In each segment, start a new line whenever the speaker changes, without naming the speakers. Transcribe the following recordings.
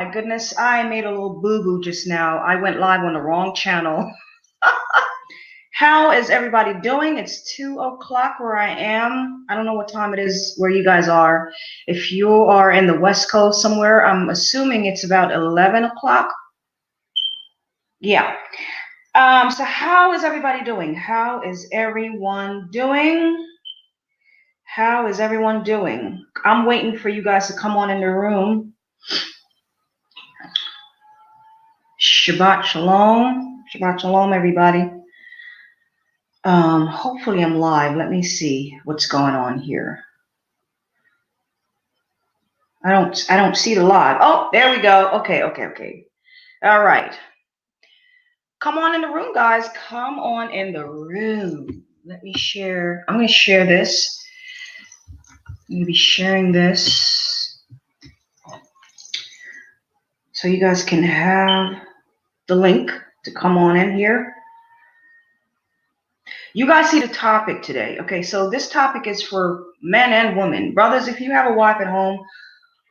My goodness, I made a little boo-boo just now. I went live on the wrong channel. How is everybody doing? It's 2 o'clock where I am. I don't know what time it is where you guys are. If you are in the West Coast somewhere, I'm assuming it's about 11 o'clock. Yeah. So how is everybody doing? How is everyone doing? How is everyone doing? I'm waiting for you guys to come on in the room. Shabbat Shalom. Shabbat Shalom, everybody. Hopefully I'm live. Let me see what's going on here. I don't see the live. Oh, there we go. Okay. All right. Come on in the room, guys. Come on in the room. Let me share. I'm going to share this. I'm going to be sharing this so you guys can have the link to come on in here. You guys see the topic today. Okay, so this topic is for men and women. Brothers, if you have a wife at home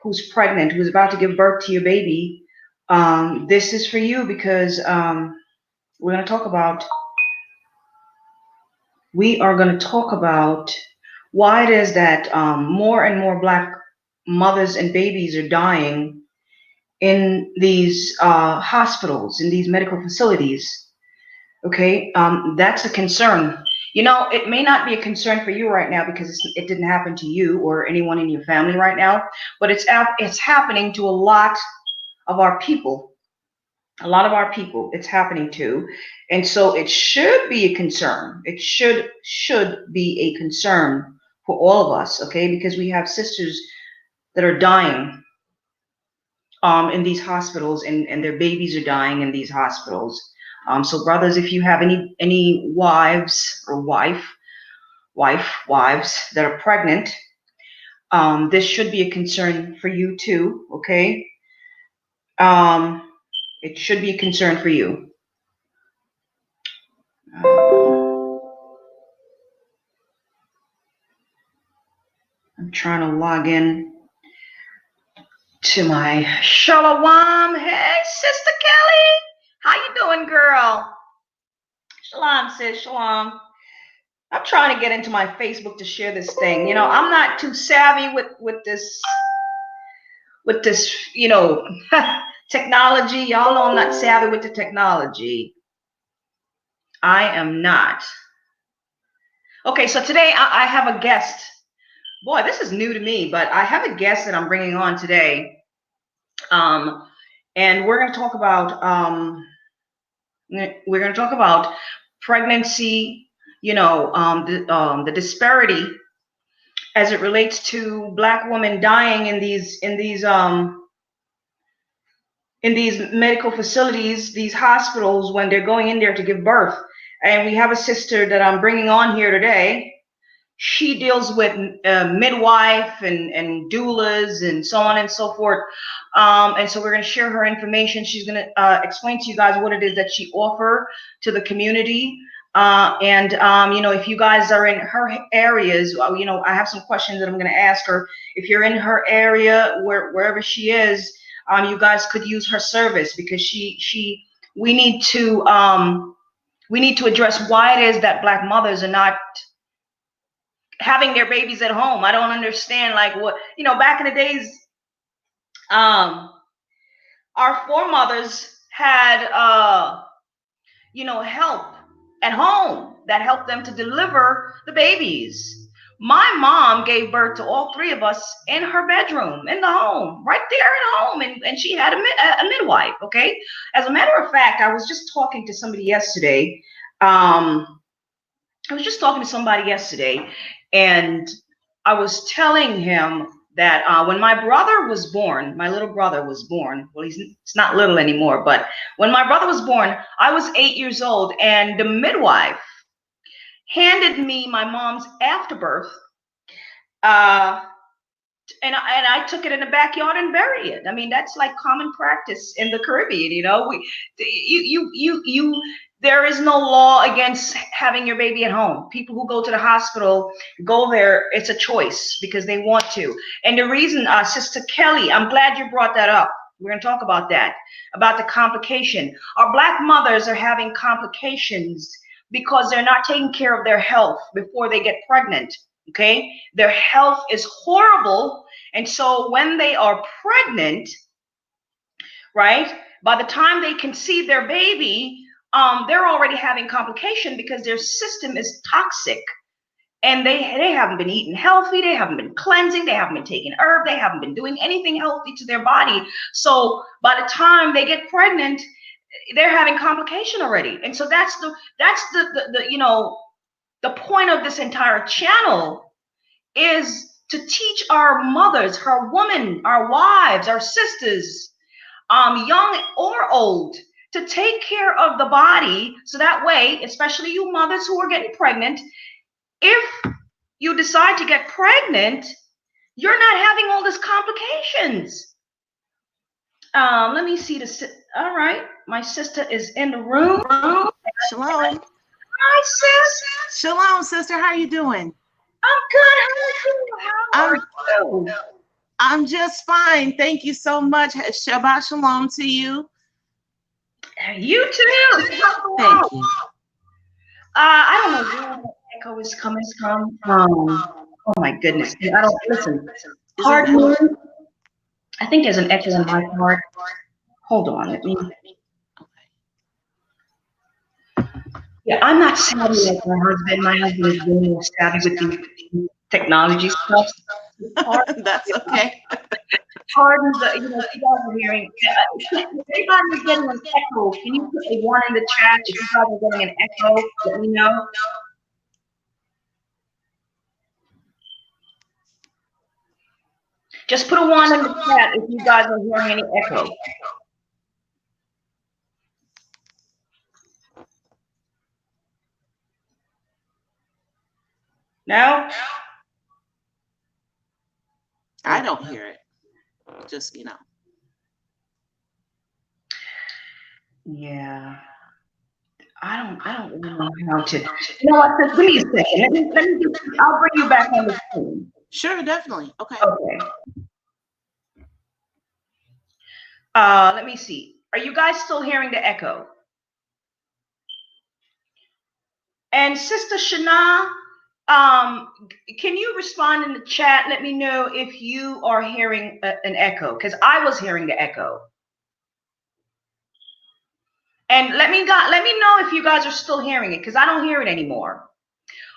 who's pregnant, who's about to give birth to your baby, this is for you because we are going to talk about why it is that more and more Black mothers and babies are dying in these hospitals, in these medical facilities. Okay, that's a concern. You know, it may not be a concern for you right now because it didn't happen to you or anyone in your family right now, but it's happening to a lot of our people. A lot of our people, it's happening to, and so it should be a concern. It should be a concern for all of us, okay? Because we have sisters that are dying in these hospitals, and their babies are dying in these hospitals. So brothers, if you have any wives or wives that are pregnant, this should be a concern for you too, okay? It should be a concern for you. I'm trying to log in to my Shalom. Hey, Sister Kelly. How you doing, girl? Shalom, sis. Shalom. I'm trying to get into my Facebook to share this thing. You know, I'm not too savvy with this, you know, technology. Y'all know I'm not savvy with the technology. I am not. Okay, so today I have a guest. Boy, this is new to me, but I have a guest that I'm bringing on today. And we're going to talk about pregnancy, you know, the disparity as it relates to Black women dying in these medical facilities, these hospitals, when they're going in there to give birth. And we have a sister that I'm bringing on here today. She deals with midwife and doulas and so on and so forth. And so we're going to share her information. She's going to explain to you guys what it is that she offers to the community. You know, if you guys are in her areas, you know, I have some questions that I'm going to ask her. If you're in her area, wherever she is, you guys could use her service because we need to address why it is that Black mothers are not having their babies at home. I don't understand, like, what, you know, back in the days, our foremothers had, you know, help at home that helped them to deliver the babies. My mom gave birth to all three of us in her bedroom, in the home, right there at home, and she had a midwife, okay? As a matter of fact, I was just talking to somebody yesterday. And I was telling him that when my brother was born, my little brother was born. Well, he's not little anymore, but when my brother was born, I was 8 years old, and the midwife handed me my mom's afterbirth, and I took it in the backyard and buried it. I mean, that's like common practice in the Caribbean, you know. There is no law against having your baby at home. People who go to the hospital go there. It's a choice because they want to. And the reason, Sister Kelly, I'm glad you brought that up. We're going to talk about that, about the complication. Our Black mothers are having complications because they're not taking care of their health before they get pregnant. Okay, their health is horrible, and so when they are pregnant, right, by the time they conceive their baby, they're already having complication because their system is toxic, and they haven't been eating healthy, they haven't been cleansing, they haven't been taking herb, they haven't been doing anything healthy to their body. So by the time they get pregnant, they're having complication already. And so that's the point of this entire channel, is to teach our mothers, our women, our wives, our sisters, young or old, to take care of the body, so that way, especially you mothers who are getting pregnant, if you decide to get pregnant, you're not having all these complications. Let me see all right, my sister is in the room.
Shalom.
Hi, sis.
Shalom, sister. How are you doing?
I'm good. How are you?
I'm just fine. Thank you so much. Shabbat shalom to you.
You too.
Thank you.
I don't know where the echo is coming from. Oh my goodness. I don't listen. Pardon me. I think there's an echo in my part. Hold on. Let me. Yeah, I'm not savvy like my husband. My husband is way more savvy with the technology stuff.
That's okay.
Pardon the, you guys are hearing. If anybody is getting an echo, can you put a one in the chat? If you guys are getting an echo, let me know. Just put a one in the chat if you guys are hearing any echo. No?
I don't hear it. Just,
Yeah. I don't really know how to. You know what? Just give me a second. I'll bring you back on the screen.
Sure, definitely. Okay.
Okay. Let me see. Are you guys still hearing the echo? And Sister Shana, can you respond in the chat? Let me know if you are hearing an echo, because I was hearing the echo. And let me know if you guys are still hearing it, because I don't hear it anymore.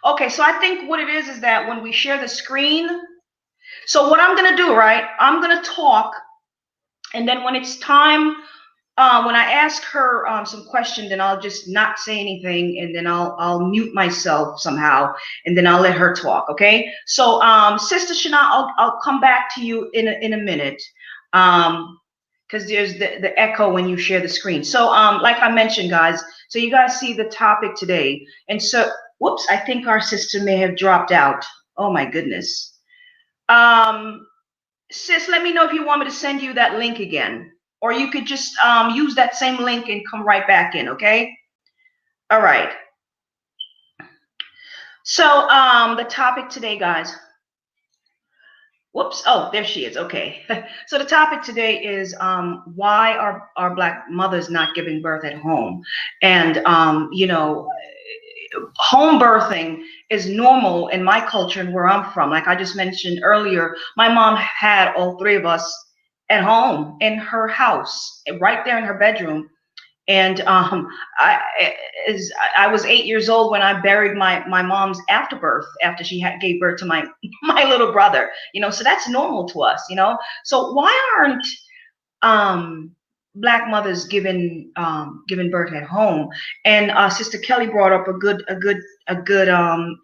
Okay, so I think what it is that when we share the screen, so what I'm gonna do, right? I'm gonna talk, and then when it's time, when I ask her some questions, then I'll just not say anything, and then I'll mute myself somehow, and then I'll let her talk. Okay. So, Sister Shana, I'll come back to you in a minute, because there's the echo when you share the screen. So, like I mentioned, guys, so you guys see the topic today, and so, whoops, I think our sister may have dropped out. Oh my goodness. Sis, let me know if you want me to send you that link again. Or you could just use that same link and come right back in, okay? All right. So the topic today, guys. Whoops. Oh, there she is. Okay. So the topic today is why are Black mothers not giving birth at home? And, home birthing is normal in my culture and where I'm from. Like I just mentioned earlier, my mom had all three of us at home in her house, right there in her bedroom. And I was 8 years old when I buried my mom's afterbirth, after she gave birth to my little brother. So that's normal to us. So why aren't Black mothers giving birth at home? And Sister Kelly brought up a good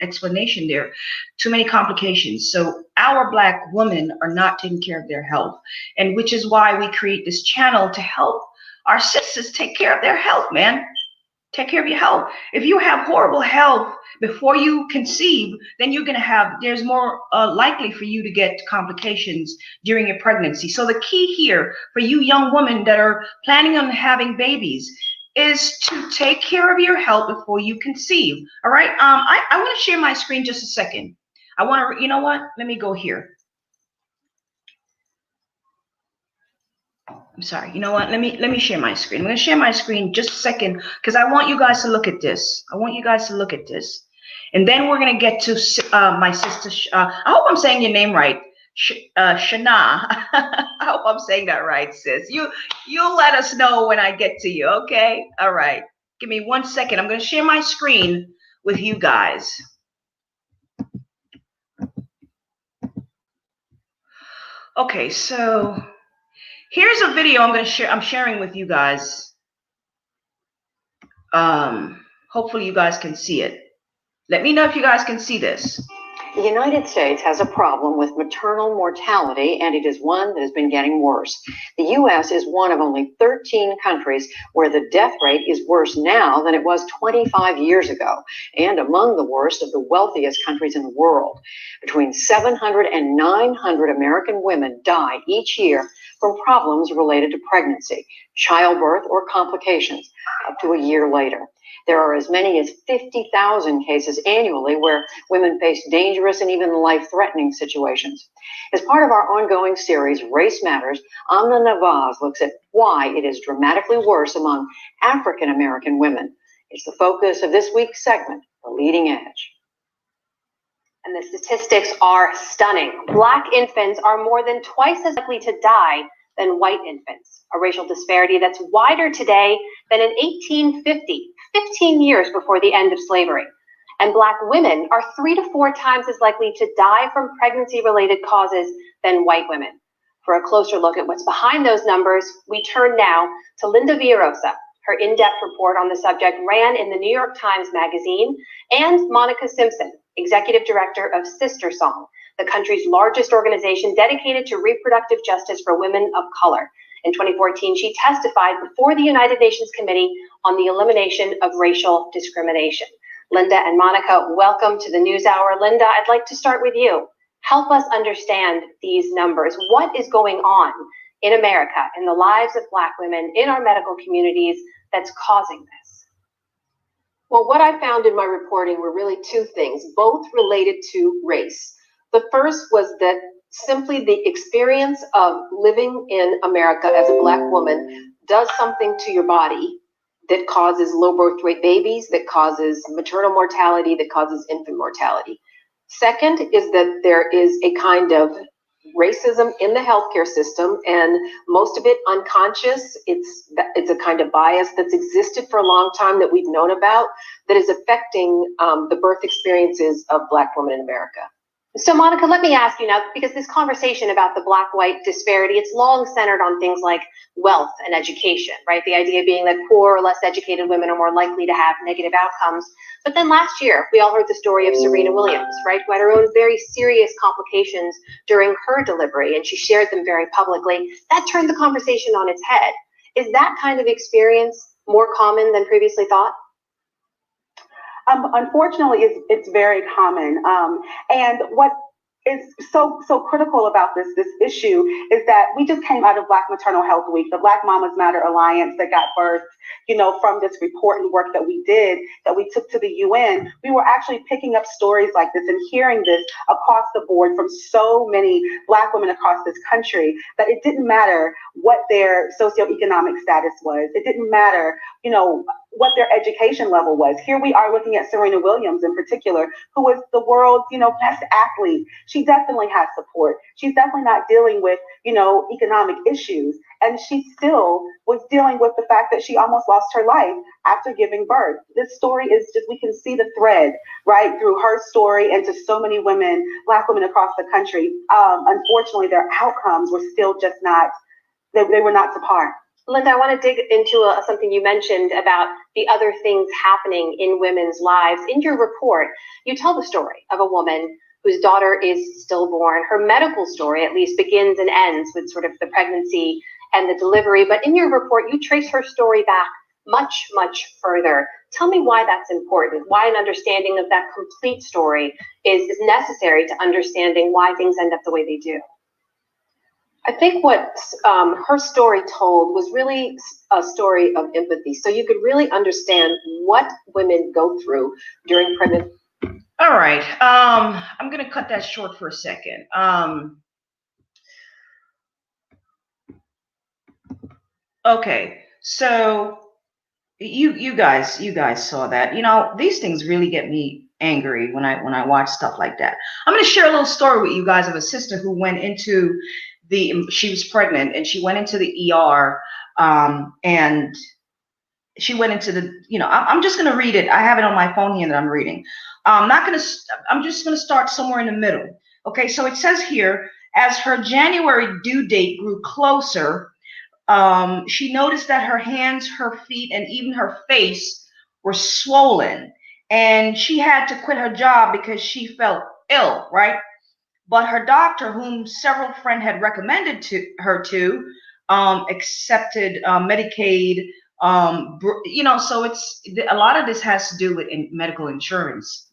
explanation there. Too many complications. So our Black women are not taking care of their health, and which is why we create this channel to help our sisters take care of their health, man. Take care of your health. If you have horrible health before you conceive, then there's more likely for you to get complications during your pregnancy. So the key here for you young women that are planning on having babies is to take care of your health before you conceive. All right. I want to share my screen just a second. I want to, you know what? Let me go here. I'm sorry. You know what? Let me share my screen. I'm going to share my screen just a second because I want you guys to look at this. I want you guys to look at this. And then we're going to get to my sister. I hope I'm saying your name right. Shana. I hope I'm saying that right, sis. You'll let us know when I get to you, okay? All right. Give me 1 second. I'm going to share my screen with you guys. Okay, so here's a video I'm sharing with you guys. Hopefully you guys can see it. Let me know if you guys can see this.
The United States has a problem with maternal mortality, and it is one that has been getting worse. The U.S. is one of only 13 countries where the death rate is worse now than it was 25 years ago, and among the worst of the wealthiest countries in the world. Between 700 and 900 American women die each year from problems related to pregnancy, childbirth, or complications, up to a year later. There are as many as 50,000 cases annually where women face dangerous and even life-threatening situations. As part of our ongoing series, Race Matters, Amna Nawaz looks at why it is dramatically worse among African American women. It's the focus of this week's segment, The Leading Edge.
And the statistics are stunning. Black infants are more than twice as likely to die than white infants, a racial disparity that's wider today than in 1850, 15 years before the end of slavery. And Black women are 3 to 4 times as likely to die from pregnancy-related causes than white women. For a closer look at what's behind those numbers, we turn now to Linda Villarosa. Her in-depth report on the subject ran in the New York Times Magazine, and Monica Simpson, Executive Director of Sister Song, the country's largest organization dedicated to reproductive justice for women of color. In 2014, she testified before the United Nations Committee on the Elimination of Racial Discrimination. Linda and Monica, welcome to the NewsHour. Linda, I'd like to start with you. Help us understand these numbers. What is going on in America, in the lives of Black women, in our medical communities that's causing this?
Well, what I found in my reporting were really 2 things, both related to race. The first was that simply the experience of living in America as a Black woman does something to your body that causes low birth rate babies, that causes maternal mortality, that causes infant mortality. Second is that there is a kind of racism in the healthcare system, and most of it unconscious. It's a kind of bias that's existed for a long time that we've known about that is affecting the birth experiences of Black women in America.
So Monica, let me ask you now, because this conversation about the Black-white disparity, it's long centered on things like wealth and education, right? The idea being that poor or less educated women are more likely to have negative outcomes. But then last year, we all heard the story of Serena Williams, right? Who had her own very serious complications during her delivery, and she shared them very publicly. That turned the conversation on its head. Is that kind of experience more common than previously thought?
Unfortunately, it's very common. And what is so critical about this issue is that we just came out of Black Maternal Health Week, the Black Mamas Matter Alliance that got birthed, from this report and work that we did, that we took to the UN. We were actually picking up stories like this and hearing this across the board from so many Black women across this country, that it didn't matter what their socioeconomic status was. It didn't matter, what their education level was. Here we are looking at Serena Williams in particular, who was the world's, best athlete. She definitely has support. She's definitely not dealing with, economic issues. And she still was dealing with the fact that she almost lost her life after giving birth. This story is just, we can see the thread right through her story and to so many women, Black women across the country. Unfortunately, their outcomes were still just not, they were not to par.
Linda, I want to dig into something you mentioned about the other things happening in women's lives. In your report, you tell the story of a woman whose daughter is stillborn. Her medical story, at least, begins and ends with sort of the pregnancy and the delivery. But in your report, you trace her story back much, much further. Tell me why that's important, why an understanding of that complete story is necessary to understanding why things end up the way they do.
I think what her story told was really a story of empathy. So you could really understand what women go through during pregnancy.
All right. I'm going to cut that short for a second. Okay, so you guys saw that. You know, these things really get me angry when I watch stuff like that. I'm going to share a little story with you guys of a sister who went into she was pregnant and she went into the ER, and she went into the, I'm just going to read it. I have it on my phone here that I'm reading. I'm just going to start somewhere in the middle. Okay, so it says here, as her January due date grew closer, she noticed that her hands, her feet, and even her face were swollen. And she had to quit her job because she felt ill, right? But her doctor, whom several friends had recommended to her accepted Medicaid. So it's a lot of this has to do with medical insurance.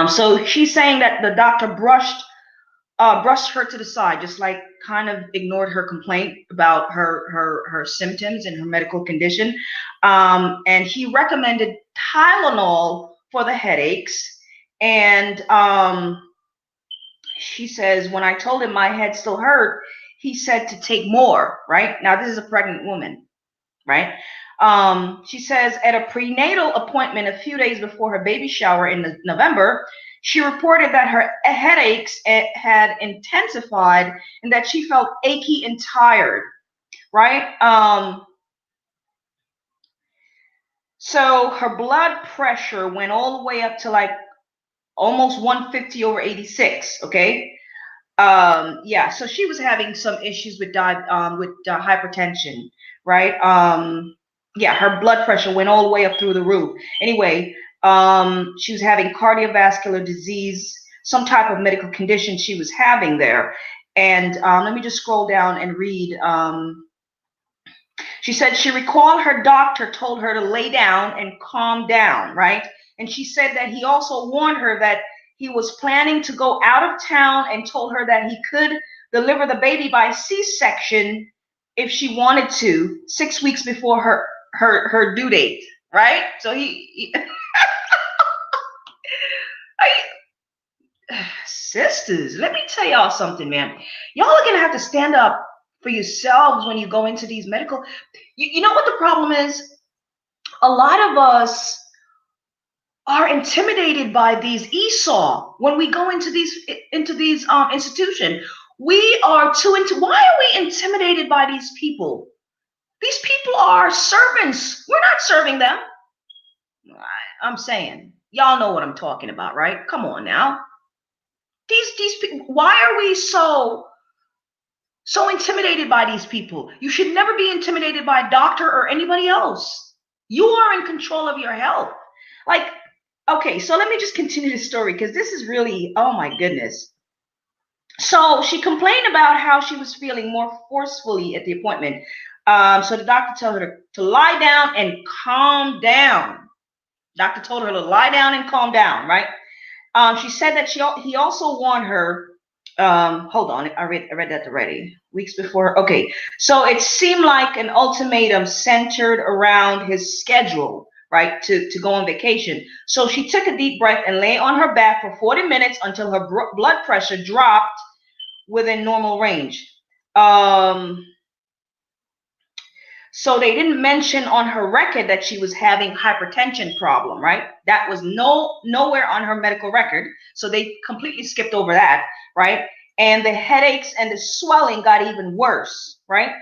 So she's saying that the doctor brushed her to the side, just like kind of ignored her complaint about her symptoms and her medical condition. And he recommended Tylenol for the headaches. And she says, when I told him my head still hurt, he said to take more, right? Now, this is a pregnant woman, right? She says at a prenatal appointment a few days before her baby shower in November, she reported that her headaches had intensified and that she felt achy and tired, right? So her blood pressure went all the way up to like almost 150 over 86, okay? Yeah, so she was having some issues with hypertension, right? Yeah, her blood pressure went all the way up through the roof. Anyway, she was having cardiovascular disease, some type of medical condition she was having there. And let me just scroll down and read. She said she recalled her doctor told her to lay down and calm down, right? And she said that he also warned her that he was planning to go out of town and told her that he could deliver the baby by C-section if she wanted to, 6 weeks before her due date, right? So he sisters, let me tell y'all something, man. Y'all are gonna have to stand up for yourselves when you go into these medical. You know what the problem is? A lot of us are intimidated by these Esau when we go into these institutions. We are too into. Why are we intimidated by these people? These people are servants. We're not serving them. I'm saying, y'all know what I'm talking about, right? Come on now. These people. Why are we so intimidated by these people? You should never be intimidated by a doctor or anybody else. You are in control of your health. Like, okay, so let me just continue the story because this is really, oh my goodness. So she complained about how she was feeling more forcefully at the appointment. So the doctor told her to lie down and calm down. Doctor told her to lie down and calm down, right? She said that he also warned her. Hold on, I read that already. Weeks before. Okay, so it seemed like an ultimatum centered around his schedule, right, to go on vacation. So she took a deep breath and lay on her back for 40 minutes until her blood pressure dropped within normal range. So they didn't mention on her record that she was having hypertension problem, right? That was nowhere on her medical record. So they completely skipped over that, right? And the headaches and the swelling got even worse, right?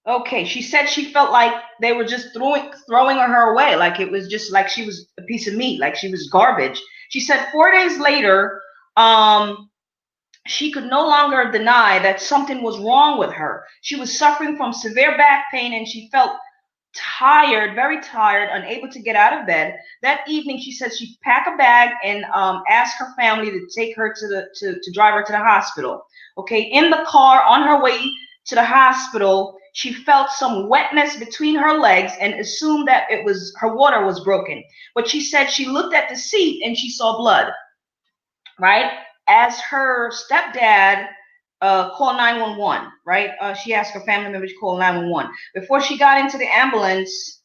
Okay, she said she felt like they were just throwing her away, like it was just like she was a piece of meat, like she was garbage. She said 4 days later, she could no longer deny that something was wrong with her. She was suffering from severe back pain and she felt tired, very tired, unable to get out of bed. That evening, she said she packed a bag and asked her family to take her to drive her to the hospital. Okay, in the car on her way to the hospital, she felt some wetness between her legs and assumed that it was her water was broken. But she said she looked at the seat and she saw blood, right? As her stepdad called 911, right? She asked her family members to call 911. Before she got into the ambulance,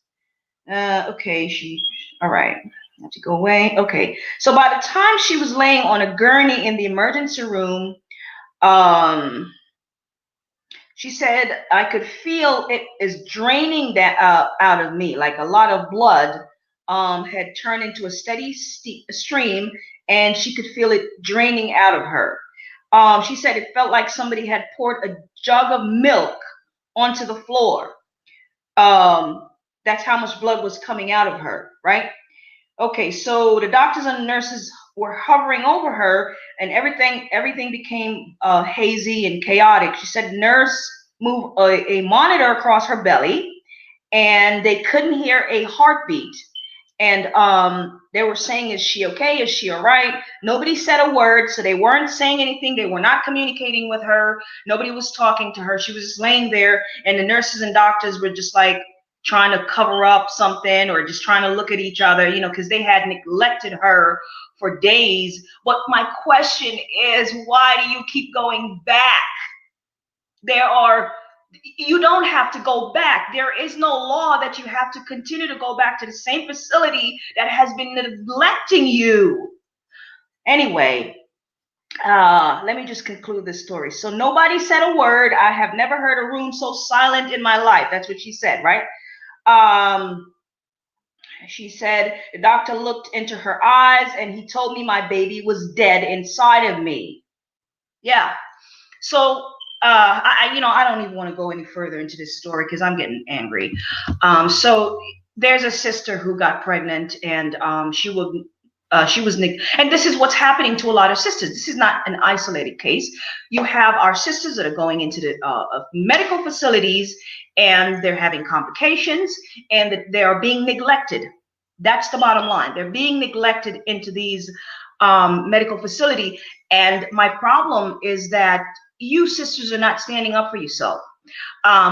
okay, all right, I have to go away. Okay, so by the time she was laying on a gurney in the emergency room, She said, I could feel it is draining that out of me, like a lot of blood had turned into a steady stream, and she could feel it draining out of her. She said it felt like somebody had poured a jug of milk onto the floor. That's how much blood was coming out of her, right? Okay, so the doctors and the nurses were hovering over her, and everything became hazy and chaotic. She said nurse moved a monitor across her belly, and they couldn't hear a heartbeat. And they were saying, is she okay? Is she all right? Nobody said a word, so they weren't saying anything. They were not communicating with her. Nobody was talking to her. She was just laying there, and the nurses and doctors were just like trying to cover up something or just trying to look at each other, you know, because they had neglected her for days. But my question is, why do you keep going back? You don't have to go back. There is no law that you have to continue to go back to the same facility that has been neglecting you. Anyway, let me just conclude this story. So nobody said a word. I have never heard a room so silent in my life. That's what she said, right? She said the doctor looked into her eyes and he told me my baby was dead inside of me. Yeah. So I don't even want to go any further into this story because I'm getting angry. So there's a sister who got pregnant, and she was and this is what's happening to a lot of sisters. This is not an isolated case. You have our sisters that are going into the medical facilities, and they're having complications, and that they are being neglected. That's the bottom line. They're being neglected into these medical facility. And my problem is that you sisters are not standing up for yourself.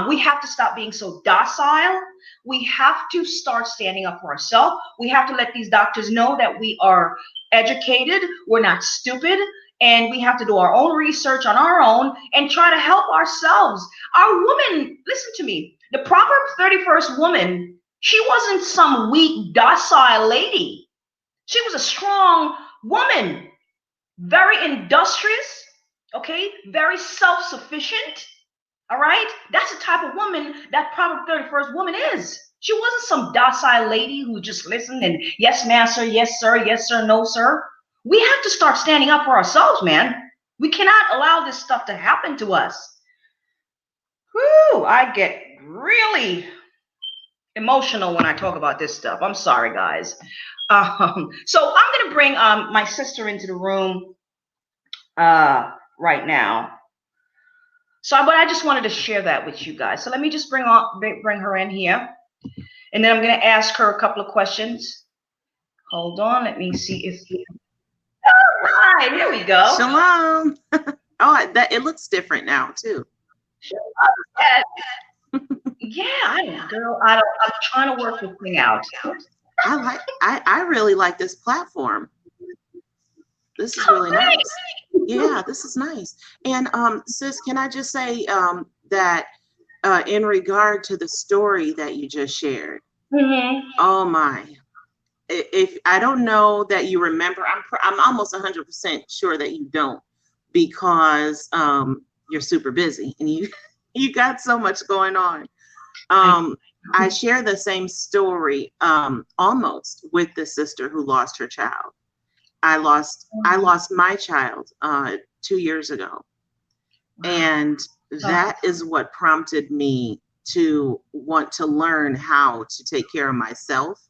We have to stop being so docile. We have to start standing up for ourselves. We have to let these doctors know that we are educated, we're not stupid, and we have to do our own research on our own and try to help ourselves. Our woman, listen to me, the Proverbs 31st woman, she wasn't some weak, docile lady. She was a strong woman, very industrious, okay, very self-sufficient. All right, that's the type of woman that Proverbs 31st woman is. She wasn't some docile lady who just listened and yes, master, yes, sir, no, sir. We have to start standing up for ourselves, man. We cannot allow this stuff to happen to us. Whoo, I get really emotional when I talk about this stuff. I'm sorry, guys. So I'm going to bring my sister into the room right now. But I just wanted to share that with you guys. So let me just bring her in here, and then I'm going to ask her a couple of questions. Hold on, let me see if. All right, here we go.
Shalom. It looks different now too.
Yeah, I'm trying to work this thing out.
I really like this platform. This is really nice. Yeah, this is nice. And sis, can I just say that in regard to the story that you just shared, oh my, if I don't know that you remember, I'm almost 100% sure that you don't, because you're super busy and you got so much going on. I share the same story almost with the sister who lost her child. I lost my child 2 years ago, and that is what prompted me to want to learn how to take care of myself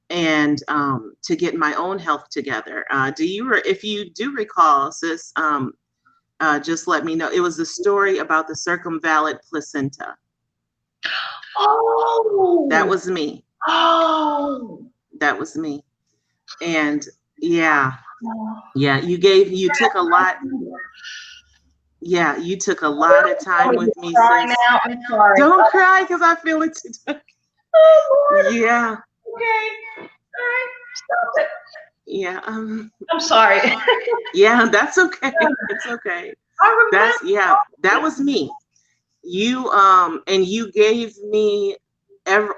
and to get my own health together. If you do recall, sis, just let me know. It was the story about the circumvallate placenta.
Oh,
that was me.
Oh,
that was me. And yeah, you took a lot. Yeah, you took a lot of time with me, sis.
I'm sorry.
Don't cry, because I feel it too. Yeah.
Okay. All right. Stop it.
Yeah.
I'm sorry.
Yeah, that's okay. It's okay.
I remember.
That was me. You and you gave me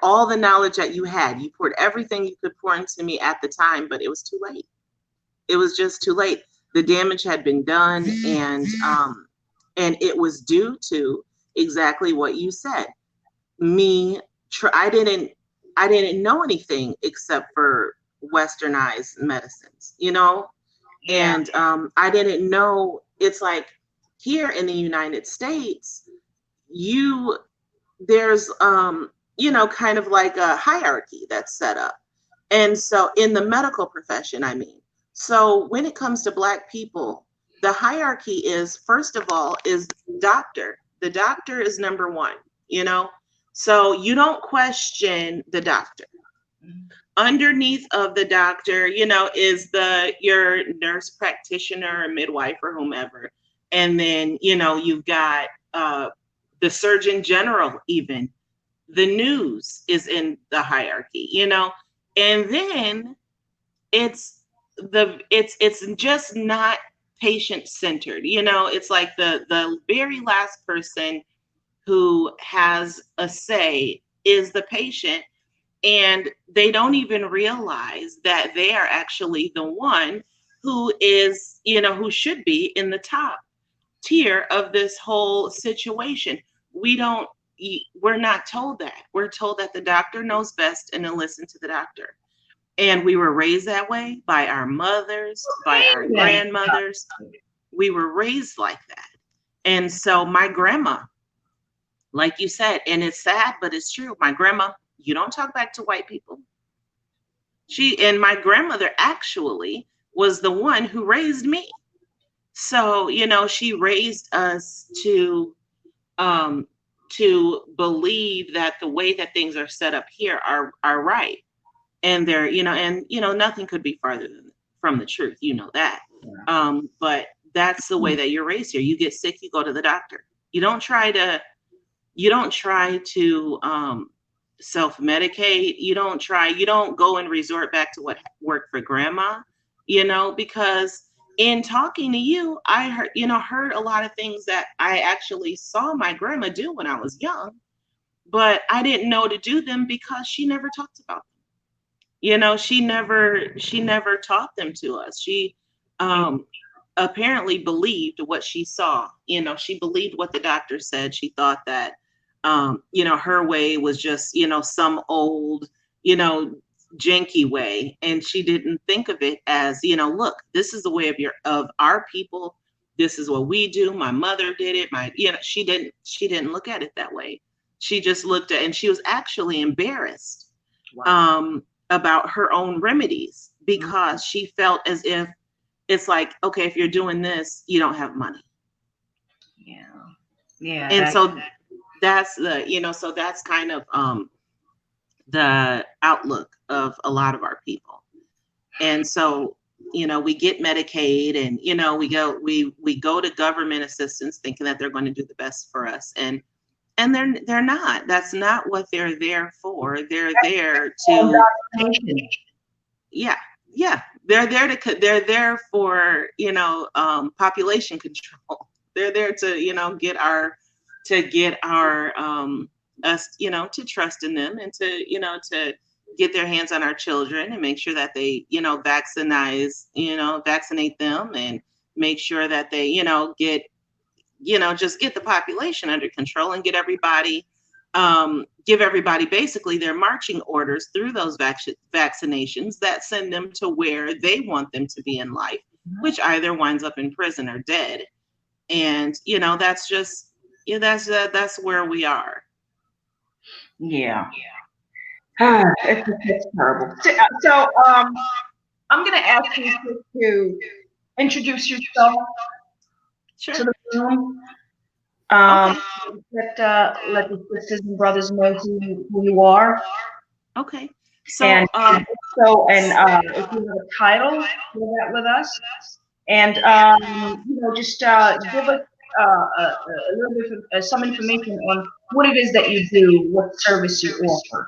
all the knowledge that you had. You poured everything you could pour into me at the time, but it was too late. It was just too late. The damage had been done, and it was due to exactly what you said. I didn't know anything except for westernized medicines, you know?
Yeah.
And I didn't know, it's like here in the United States, you there's you know, kind of like a hierarchy that's set up. And so in the medical profession, I mean, so when it comes to Black people, the hierarchy is, first of all, is doctor. The doctor is number one, you know? So you don't question the doctor. Underneath of the doctor, you know, is your nurse practitioner or midwife or whomever. And then, you know, you've got the surgeon general, even the news is in the hierarchy, you know. And then it's just not patient centered, you know. It's like the very last person who has a say is the patient, and they don't even realize that they are actually the one who is, you know, who should be in the top tier of this whole situation. we don't we're not told that. We're told that the doctor knows best and to listen to the doctor. And we were raised that way by our mothers, by our grandmothers. We were raised like that. And so my grandma, like you said, and it's sad, but it's true. My grandma, you don't talk back to white people. And my grandmother actually was the one who raised me. So, you know, she raised us to believe that the way that things are set up here are right. And they're, nothing could be farther from the truth. You know that. But that's the way that you're raised here. You get sick, you go to the doctor. You don't try to self-medicate. You don't go and resort back to what worked for grandma, because in talking to you, I heard a lot of things that I actually saw my grandma do when I was young, but I didn't know to do them because she never talked about them. She never taught them to us. She apparently believed what she saw. She believed what the doctor said. She thought that her way was just, some old, janky way. And she didn't think of it as, look, this is the way of our people. This is what we do. My mother did it. She didn't look at it that way. She just looked at, and she was actually embarrassed about her own remedies, because she felt as if it's like, okay, if you're doing this, you don't have money.
Yeah.
And so that's so that's kind of the outlook of a lot of our people. And so, we get Medicaid, and we go to government assistance thinking that they're going to do the best for us, and they're not. That's not what they're there for. They're there to they're there for population control. They're there to get our us to trust in them, and to get their hands on our children and make sure that they vaccinate them, and make sure that they just get the population under control, and get everybody give everybody basically their marching orders through those vaccinations that send them to where they want them to be in life, which either winds up in prison or dead. And that's just that's where we are.
Yeah. It's terrible. So I'm gonna ask you to introduce yourself to the room.
Okay.
Let the sisters and brothers know who you are.
Okay. So
And if you have a title, share that with us. And just give us a little bit of some information on what it is that you do, what service you offer.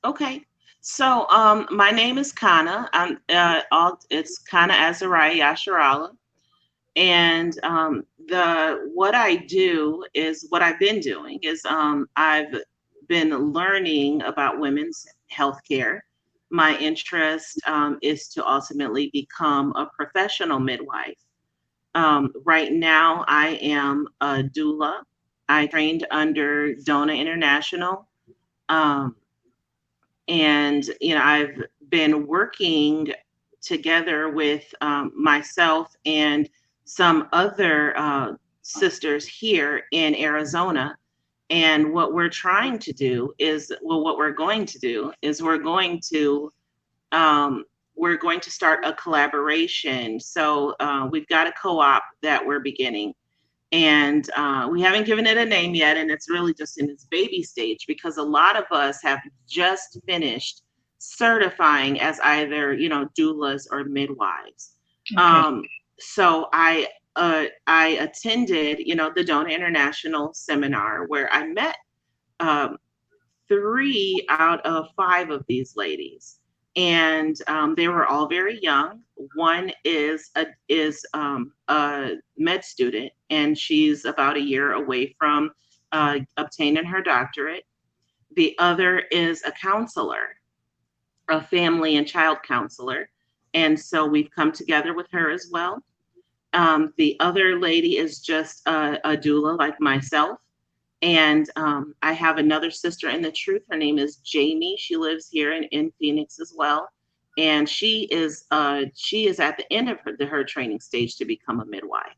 Okay. So my name is Kana. It's Kana Azariah Yasharala. And what I've been doing is I've been learning about women's healthcare. My interest is to ultimately become a professional midwife. Right now, I am a doula. I trained under Dona International. Um, and, I've been working together with myself and some other sisters here in Arizona. And what we're trying to do is, well, what we're going to do is um, we're going to start a collaboration. So we've got a co-op that we're beginning, and we haven't given it a name yet, and it's really just in its baby stage because a lot of us have just finished certifying as either doulas or midwives.
Okay.
So I attended the Dona International seminar where I met um, 3 out of 5 of these ladies, and they were all very young. One is a med student, and she's about a year away from obtaining her doctorate. The other is a counselor, a family and child counselor, and so we've come together with her as well. The other lady is just a doula like myself. And I have another sister in the truth. Her name is Jamie. She lives here in Phoenix as well. And she is at the end of her training stage to become a midwife.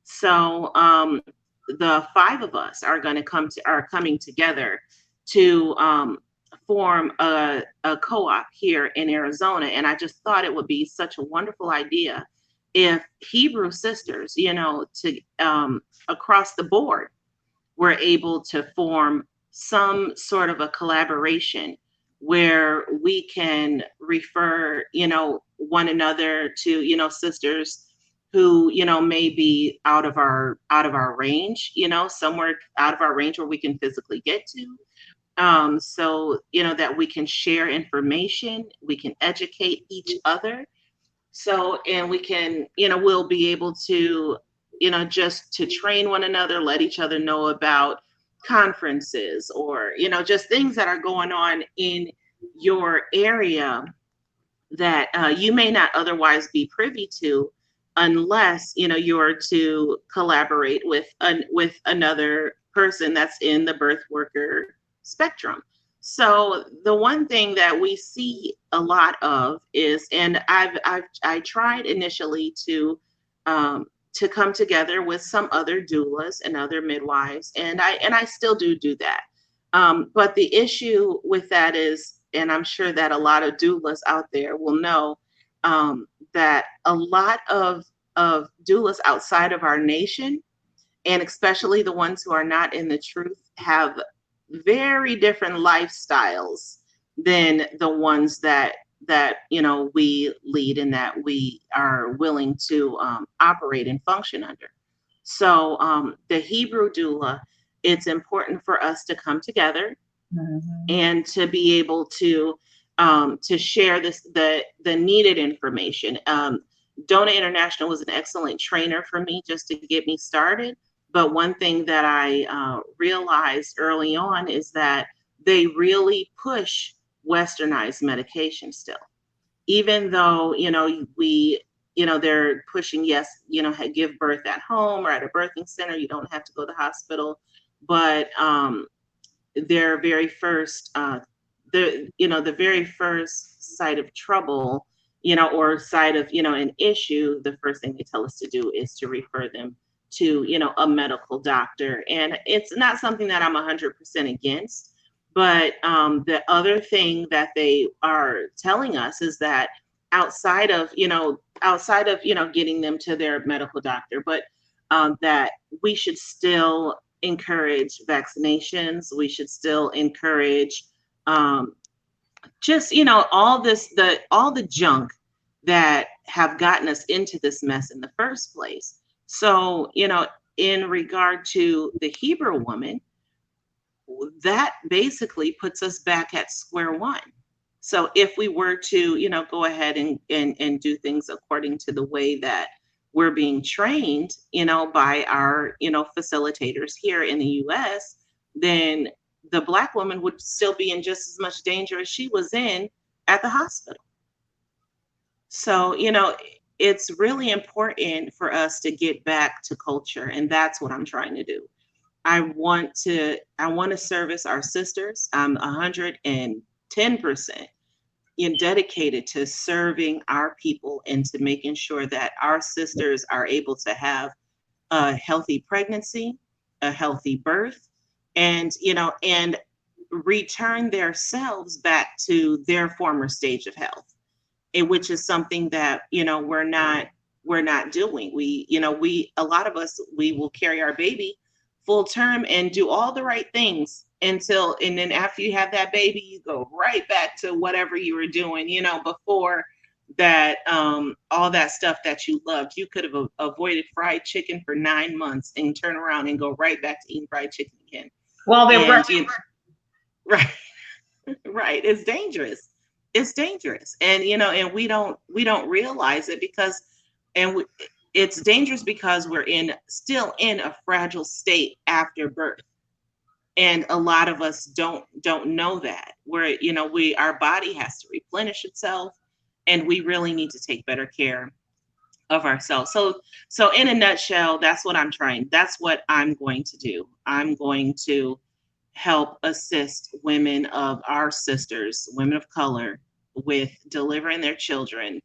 So the 5 of us are coming together to form a co-op here in Arizona. And I just thought it would be such a wonderful idea if Hebrew sisters, to across the board, were able to form some sort of a collaboration where we can refer, one another to, sisters who, may be out of our range, somewhere out of our range where we can physically get to. So, that we can share information, we can educate each other. So, and we can, we'll be able to, just to train one another, let each other know about conferences or, just things that are going on in your area that you may not otherwise be privy to unless, you're to collaborate with another person that's in the birth worker spectrum. So the one thing that we see a lot of is, and I tried initially to come together with some other doulas and other midwives, and I still do that. But the issue with that is, and I'm sure that a lot of doulas out there will know, that a lot of doulas outside of our nation, and especially the ones who are not in the truth, have very different lifestyles than the ones that we lead and that we are willing to operate and function under. So the Hebrew doula, it's important for us to come together and to be able to share the needed information. Dona International was an excellent trainer for me just to get me started. But one thing that I realized early on is that they really push westernized medication still, even though, they're pushing, yes, give birth at home or at a birthing center. You don't have to go to the hospital. But their very first, the very first site of trouble, or site of, an issue, the first thing they tell us to do is to refer them to, a medical doctor. And it's not something that I'm 100% against. But the other thing that they are telling us is that outside of getting them to their medical doctor, but that we should still encourage vaccinations. We should still encourage just, all the junk that have gotten us into this mess in the first place. So, in regard to the Hebrew woman, that basically puts us back at square one. So if we were to, go ahead and do things according to the way that we're being trained, by our, facilitators here in the US, then the Black woman would still be in just as much danger as she was in at the hospital. So, it's really important for us to get back to culture, and that's what I'm trying to do. I want to service our sisters. I'm 110% dedicated to serving our people and to making sure that our sisters are able to have a healthy pregnancy, a healthy birth, and and return themselves back to their former stage of health, which is something that we're not doing. We a lot of us, we will carry our baby full term and do all the right things and then after you have that baby, you go right back to whatever you were doing, before that. All that stuff that you loved, you could have avoided fried chicken for 9 months and turn around and go right back to eating fried chicken again.
Well, they're
right. Right. It's dangerous. It's dangerous. And and we don't realize it because it's dangerous because we're still in a fragile state after birth. And a lot of us don't know that. Our body has to replenish itself, and we really need to take better care of ourselves. So in a nutshell, that's what I'm going to do. I'm going to help assist women of our sisters, women of color, with delivering their children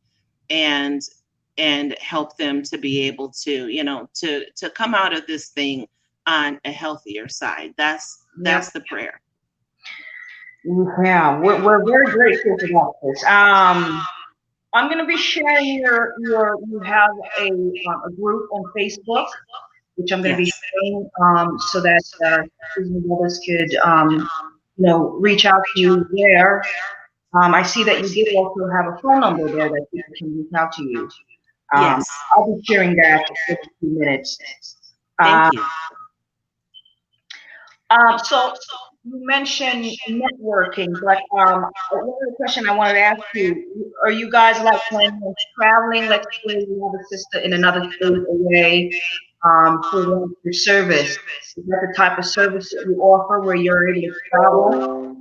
and help them to be able to, to come out of this thing on a healthier side. That's the prayer.
Yeah, we're very grateful about this. I'm going to be sharing you have a group on Facebook, which I'm going to be sharing, so that others could, reach out to you there. I see that you did also have a phone number there that people can reach out to you.
Yes.
I'll be sharing that in a few minutes.
Thank you.
So you mentioned networking, but one other question I wanted to ask you: are you guys like planning on traveling? Let's say you have a sister in another state away, for your service. Is that the type of service that you offer, where you're able to travel?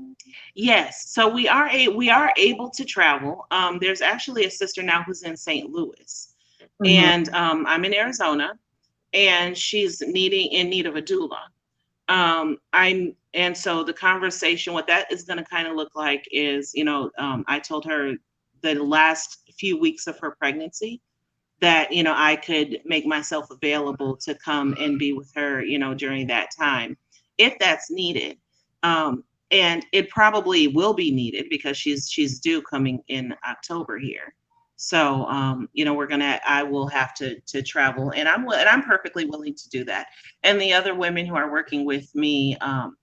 Yes. So we are able to travel. There's actually a sister now who's in St. Louis, and I'm in Arizona, and she's in need of a doula. And so the conversation, what that is going to kind of look like is, I told her the last few weeks of her pregnancy that, I could make myself available to come and be with her, during that time, if that's needed. And it probably will be needed because she's due coming in October here. So, I will have to travel, and I'm perfectly willing to do that. And the other women who are working with me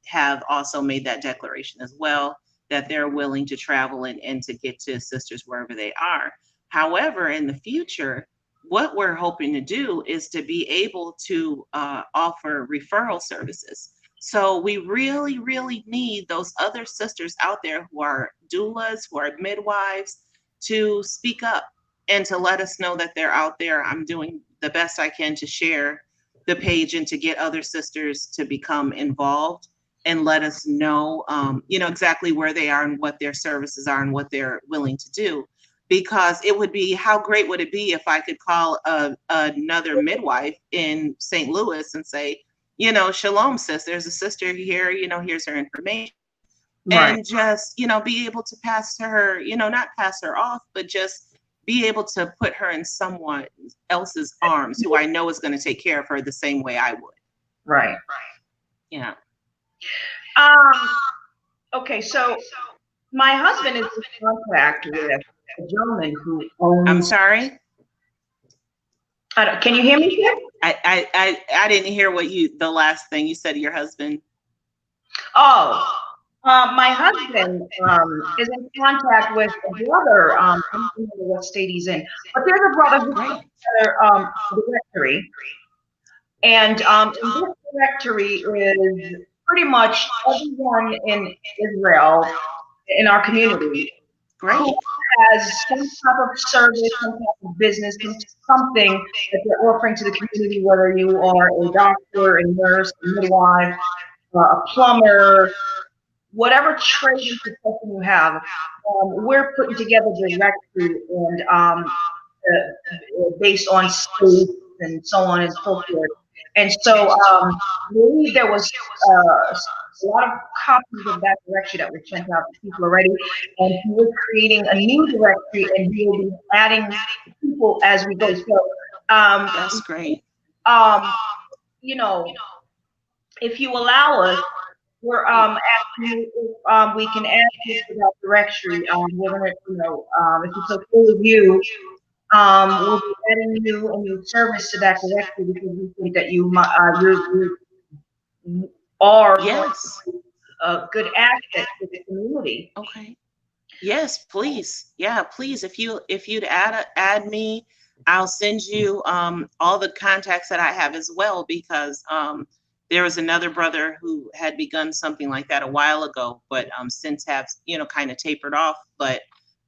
have also made that declaration as well, that they're willing to travel and to get to sisters wherever they are. However, in the future, what we're hoping to do is to be able to offer referral services. So we really, really need those other sisters out there who are doulas, who are midwives, to speak up and to let us know that they're out there. I'm doing the best I can to share the page and to get other sisters to become involved and let us know, exactly where they are and what their services are and what they're willing to do. Because how great would it be if I could call another midwife in St. Louis and say, shalom, sis, there's a sister here, here's her information. Right. And just, be able to pass her, not pass her off, but just be able to put her in someone else's arms who I know is going to take care of her the same way I would.
Right.
Yeah.
Okay, so my husband is in contact with a gentleman who owns.
I'm sorry?
Can you hear me, Kim?
I didn't hear the last thing you said to your husband.
Oh. My husband is in contact with a brother. I don't know what state he's in, but there's a brother who's a directory, and this directory is pretty much everyone in Israel, in our community, who has some type of service, some type of business, something that they're offering to the community, whether you are a doctor, a nurse, a midwife, a plumber, whatever trade and profession you have. We're putting together the directory and based on states and so on and so forth. And so I believe there was a lot of copies of that directory that were sent out to people already, and he was creating a new directory, and he will be adding people as we go. So,
That's great.
you know, if you allow us, we're asking you if we can add you to that directory. We're gonna, if it's okay with you, we'll be adding you and your service to that directory because we think that you are
Yes.
a good asset to the community.
Okay. Yes, please. Yeah, please. If you'd add me, I'll send you all the contacts that I have as well, because there was another brother who had begun something like that a while ago, but since have kind of tapered off. But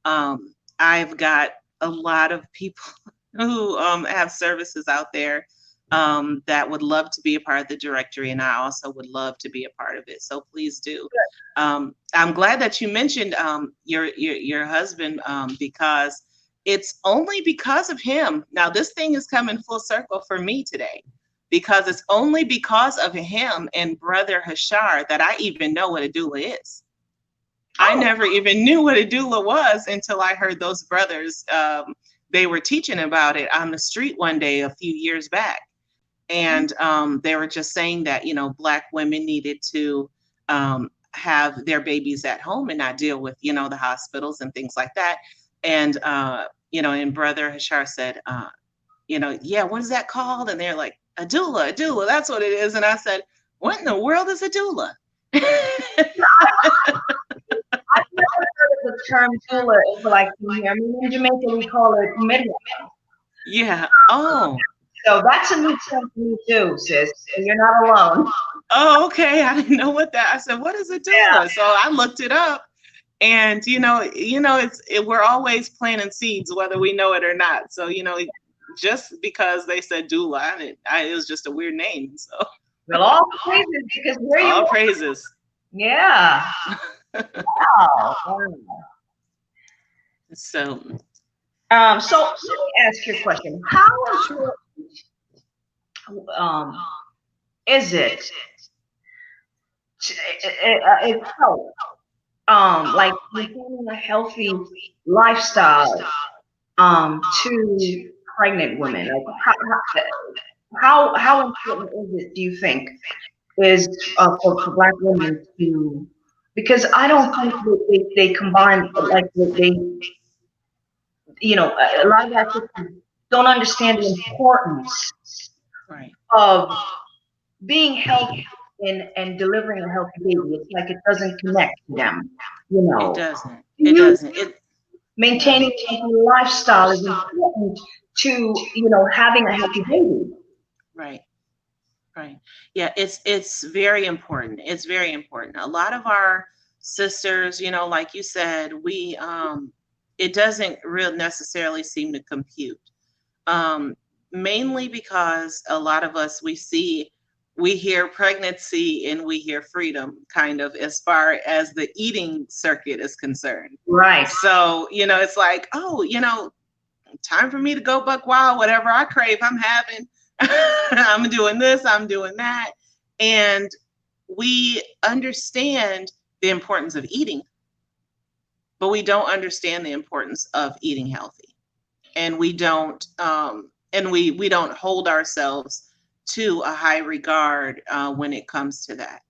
I've got a lot of people who have services out there that would love to be a part of the directory, and I also would love to be a part of it. So please do. I'm glad that you mentioned your husband, because it's only because of him. Now this thing is coming full circle for me today, because it's only because of him and Brother Hashar that I even know what a doula is. I never even knew what a doula was until I heard those brothers. They were teaching about it on the street one day a few years back. And they were just saying that, Black women needed to have their babies at home and not deal with, the hospitals and things like that. And, and Brother Hashar said, yeah, what is that called? And they're like, a doula, that's what it is. And I said, what in the world is a doula?
I've never heard of the term doula for like here. I mean, in Jamaica we call it midwife.
Yeah. Oh.
So that's a new term for me too, sis. So you're not alone.
Oh, okay. I didn't know what that. I said, what is a doula? Yeah. So I looked it up, and we're always planting seeds whether we know it or not. So just because they said doula, it was just a weird name. So
well, all praises, because where you
all praises.
Yeah. Wow.
So
let me ask you a question. How important is it health, like maintaining a healthy lifestyle to pregnant women? Like how important is it, do you think, is for Black women to, because I don't think that they combine, like they a lot of Africans don't understand the importance of being healthy and delivering a healthy baby. It's like it doesn't connect to them,
It doesn't. It doesn't.
Maintaining a healthy lifestyle is important to, having a healthy baby.
Right. Yeah, it's very important. It's very important. A lot of our sisters, like you said, we it doesn't really necessarily seem to compute. Mainly because a lot of us, we hear pregnancy and we hear freedom, kind of, as far as the eating circuit is concerned.
Right.
So, it's like, oh, time for me to go buck wild, whatever I crave, I'm having. I'm doing this, I'm doing that. And we understand the importance of eating, but we don't understand the importance of eating healthy. And we don't we don't hold ourselves to a high regard when it comes to that.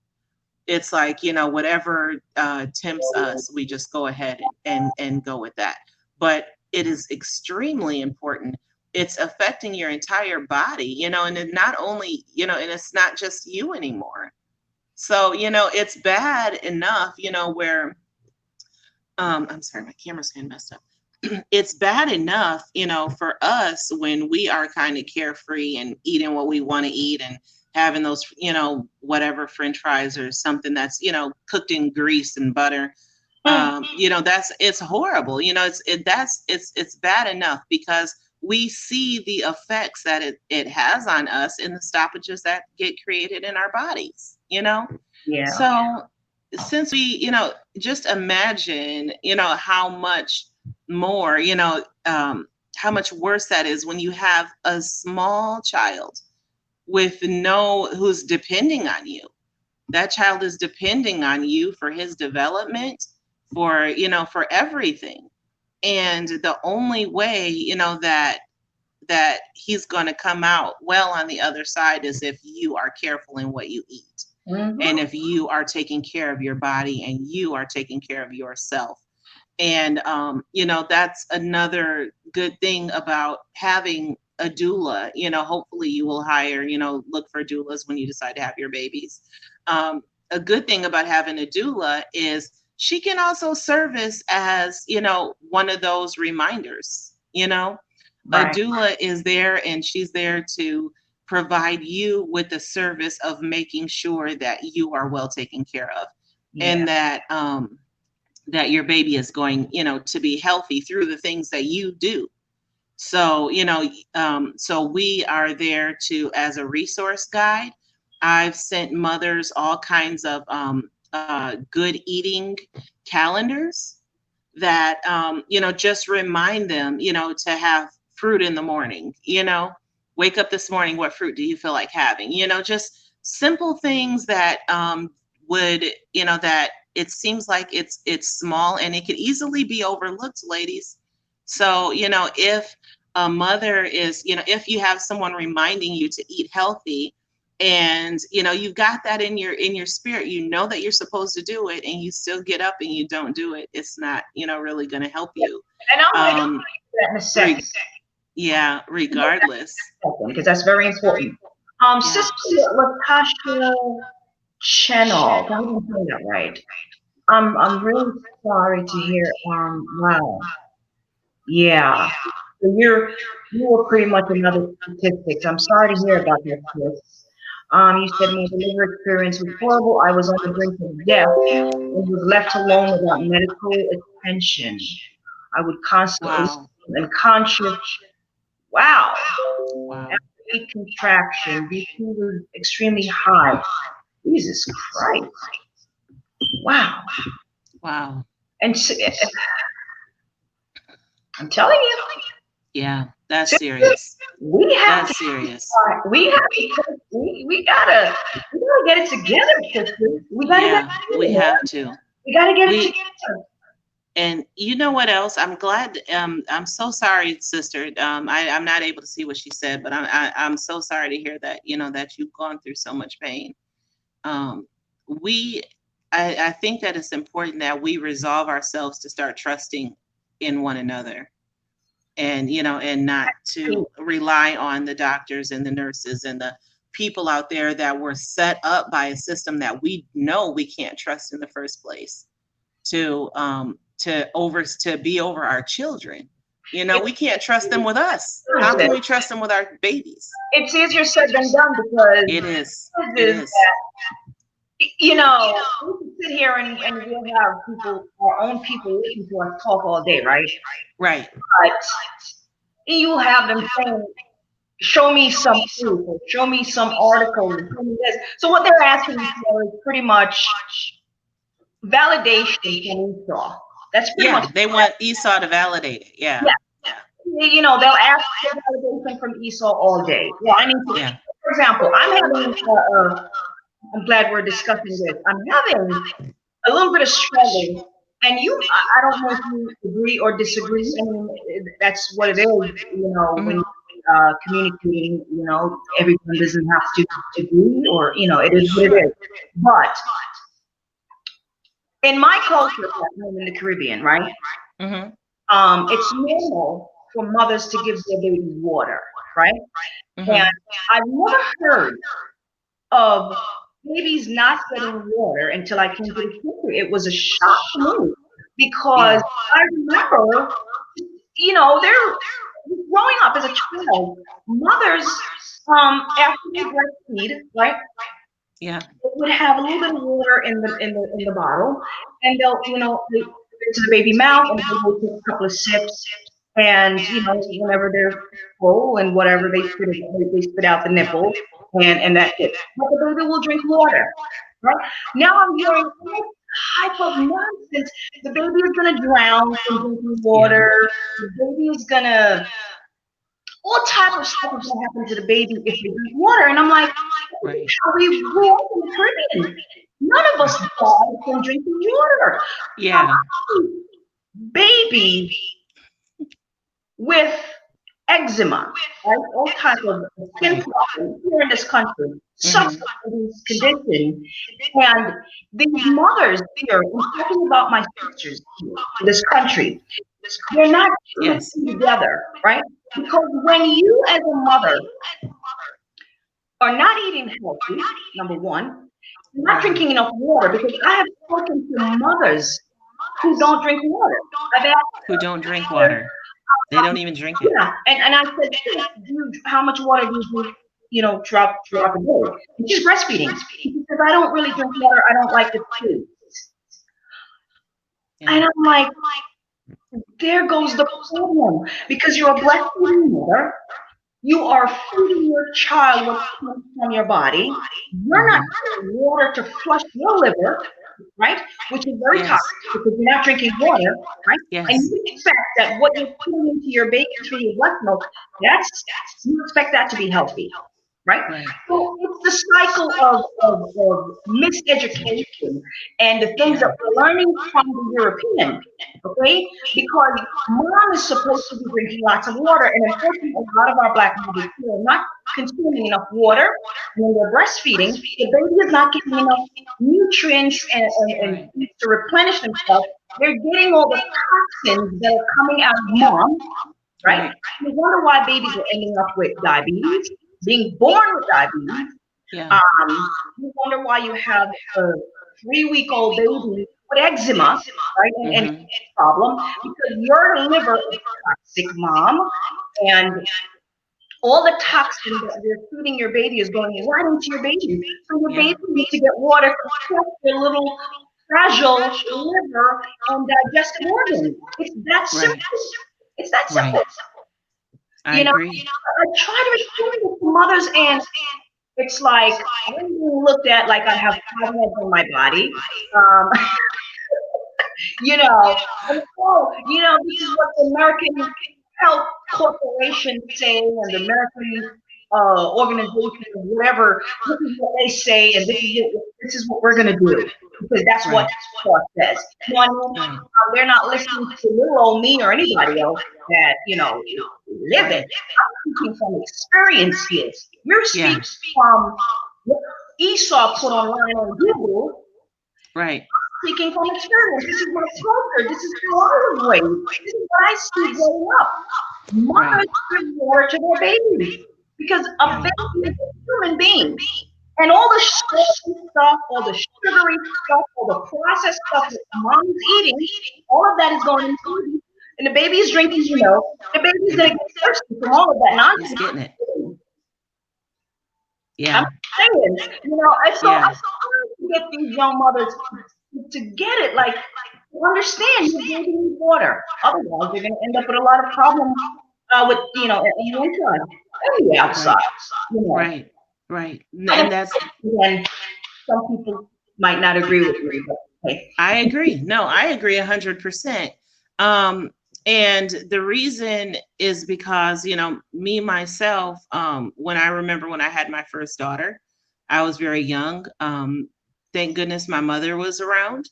It's like, whatever tempts us, we just go ahead and go with that. But it is extremely important. It's affecting your entire body, and it not only, and it's not just you anymore. So, it's bad enough, where, I'm sorry, my camera's getting messed up. It's bad enough, for us when we are kind of carefree and eating what we want to eat and having those, whatever French fries or something that's, cooked in grease and butter. It's horrible. It's bad enough because we see the effects that it has on us in the stoppages that get created in our bodies, Yeah. So since we, just imagine, how much more, how much worse that is when you have a small child who's depending on you. That child is depending on you for his development, for everything. And the only way, that he's going to come out well on the other side is if you are careful in what you eat. And if you are taking care of your body and you are taking care of yourself. And, that's another good thing about having a doula. Hopefully you will hire, look for doulas when you decide to have your babies. A good thing about having a doula is she can also service as, one of those reminders. A doula is there, and she's there to provide you with the service of making sure that you are well taken care of, and that your baby is going, to be healthy through the things that you do. So, so we are there as a resource guide. I've sent mothers all kinds of good eating calendars that, just remind them, to have fruit in the morning, wake up this morning, what fruit do you feel like having? Just simple things that would, that it seems like it's small and it could easily be overlooked, ladies. So, if a mother is, if you have someone reminding you to eat healthy, and you've got that in your spirit, that you're supposed to do it, and you still get up and you don't do it, it's not really going to help you.
And I'm that in a second.
Regardless,
because that's very important. Sister Latasha Chenal, I didn't say that right. I'm really sorry to hear. Wow. Yeah. So you were pretty much another statistics. I'm sorry to hear about that, Chris. You said my delivery experience was horrible. I was on the brink of death and was left alone without medical attention. I would constantly and conscious. Wow. After each contraction, BP was extremely high. Jesus Christ. Wow. And so, I'm telling you.
Yeah, that's serious.
We have
that's serious.
We gotta get it together, sisters. We gotta
we have to.
We gotta get it together.
And you know what else? I'm glad. I'm so sorry, sister. I'm not able to see what she said, but I'm so sorry to hear that. That you've gone through so much pain. I think that it's important that we resolve ourselves to start trusting in one another, and and not to rely on the doctors and the nurses and the people out there that were set up by a system that we know we can't trust in the first place to be over our children. We can't trust them with us. How can we trust them with our babies?
It's easier said than done, because
it is.
We can sit here and we'll have our own people listen to us talk all day, right?
Right.
But you have them saying, show me some proof, or show me some article, or show me this. So what they're asking for is pretty much validation from Esau. That's pretty much.
They want Esau to validate it. Yeah.
They'll ask for validation from Esau all day. Well, I need to. For example, I'm glad we're discussing this. I'm having a little bit of struggle, and I don't know if you agree or disagree. I mean, that's what it is, when communicating, everyone doesn't have to agree, or, it is what it is. But in my culture, in the Caribbean, right? It's normal for mothers to give their babies water, right? And I've never heard of babies not getting water until I came to the country. It was a shock to me, because I remember, they're growing up as a child. Mothers, after they breastfeed, right?
Yeah.
They would have a little bit of water in the bottle, and they'll, they put it to the baby mouth, and they'll take a couple of sips. And whenever they're full and whatever, they spit out the nipple, and that's it. But the baby will drink water, right? Now I'm hearing all type of nonsense. The baby is gonna drown from drinking water. The baby is gonna all type of stuff is gonna happen to the baby if they drink water. And I'm like,
Right.
how we grew up in the Caribbean. None of us died from drinking water.
Yeah.
Babies with eczema, right? All type of skin
Right.
problems here in this country suffer from these conditions. And these mothers here, I'm talking about my sisters here in this country, they're not putting
Yes.
it together, right? Because when you as a mother are not eating healthy, number one, not drinking enough water, because I have spoken to mothers who don't drink water. I've asked
Who don't drink water. They don't even drink it.
yeah, and I said, how much water do you drink, throughout the day? And she's breastfeeding. She says, I don't really drink water. I don't like the taste.
Yeah.
And I'm like, there goes the problem. Because you're a breastfeeding mother, you are feeding your child what comes from your body. You're not drinking water to flush your liver, right? Which is very
Yes.
toxic because you're not drinking water, right?
Yes.
And you expect that what you're putting into your baby through your breast milk, you expect that to be healthy, right?
Right.
So it's the cycle of miseducation and the things that we're learning from the European, okay? Because mom is supposed to be drinking lots of water, and unfortunately, a lot of our Black mothers here are not consuming enough water. When they're breastfeeding, the baby is not getting enough nutrients and to replenish themselves. They're getting all the toxins that are coming out of mom, right? You wonder why babies are ending up with diabetes, being born with diabetes.
Yeah.
You wonder why you have a 3-week-old baby with eczema, right? And problem because your liver is toxic, mom, and all the toxin that you're feeding your baby is going right into your baby. So your baby needs to get water to protect your little fragile liver and digestive organ. It's that simple. It's that simple.
Right. I agree.
I try to explain it to mothers, and it's like I'm being looked at like I have 5 heads on my body. And this is what the American Health Corporation saying, and the American organization, whatever. This is what they say, and this is what we're gonna do because that's what Clark says. You know what I mean? They're not listening to little old me or anybody else that live it. I'm speaking from experience here. You're speaking from what Esau put online on Google.
Right.
Speaking from experience, this is my culture. This is how I was raised. This is what I see growing up. Mothers give water to their babies because a baby is a human being. And all the salty stuff, all the sugary stuff, all the processed stuff that mom's eating, all of that is going into the baby. And the baby is drinking, the baby's going to get thirsty from all of that nonsense.
He's getting it. Yeah.
I'm saying, and so I'm trying to get these young mothers to get it, like, understand your baby needs water. Otherwise, you're going to end up with a lot of problems with, in the inside and the outside.
Right. And that's.
And some people might not agree with me, but hey.
I agree. No, I agree 100%. And the reason is because, me, myself, when I had my first daughter, I was very young. Thank goodness my mother was around,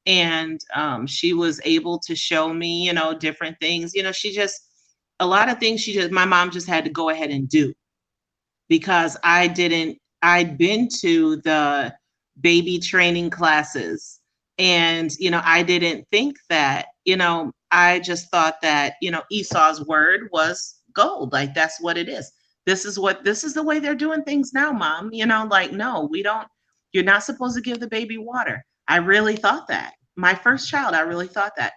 and she was able to show me, different things. A lot of things my mom just had to go ahead and do because I'd been to the baby training classes, and, I didn't think that, I just thought that, Esau's word was gold. Like, that's what it is. This is the way they're doing things now, Mom. No, we don't. You're not supposed to give the baby water. I really thought that. My first child, I really thought that.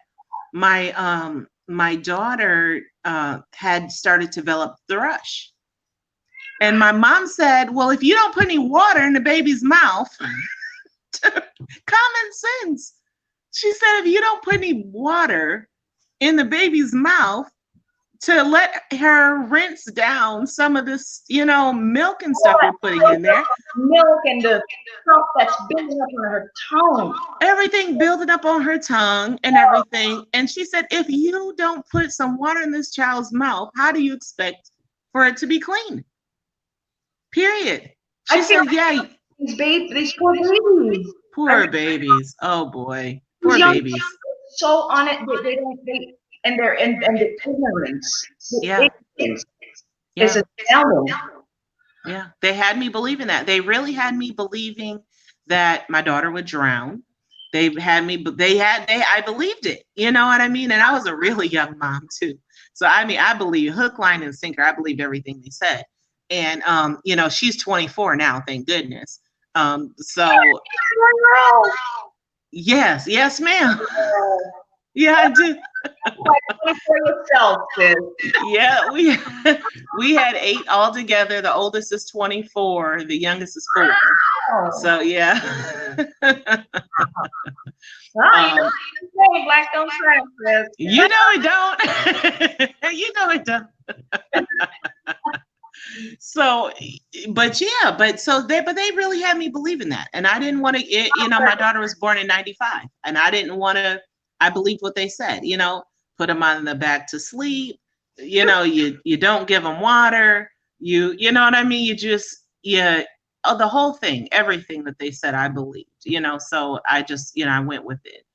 My daughter had started to develop thrush. And my mom said, well, if you don't put any water in the baby's mouth, common sense. She said, if you don't put any water in the baby's mouth to let her rinse down some of this, milk and stuff we're putting in there.
Milk and the stuff that's building up on her tongue.
Everything building up on her tongue and everything. And she said, if you don't put some water in this child's mouth, how do you expect for it to be clean. Period. She
I feel
said, yeah,
these poor babies.
poor babies. Oh boy. Poor
These young
babies.
people are so on it. They don't. And they're and the ignorance.
Yeah.
Ignorance
Yeah.
is astounding.
Yeah. They had me believing that. They really had me believing that my daughter would drown. They had me, I believed it. You know what I mean? And I was a really young mom too. So, I mean, I believe hook, line, and sinker. I believed everything they said. And, you know, she's 24 now, thank goodness. So yes, ma'am. Yeah, I do.
For yourself, sis.
Yeah, we had 8 altogether. The oldest is 24. The youngest is 4. So yeah.
Black don't crack, sis.
You know it don't. You know it don't. So, but they really had me believing that, and I didn't want to. You know, my daughter was born in '95, and I didn't want to. I believed what they said. You know, put them on the back to sleep. You know, you don't give them water. You know what I mean. You just the whole thing, everything that they said, I believed. You know, so I just I went with it.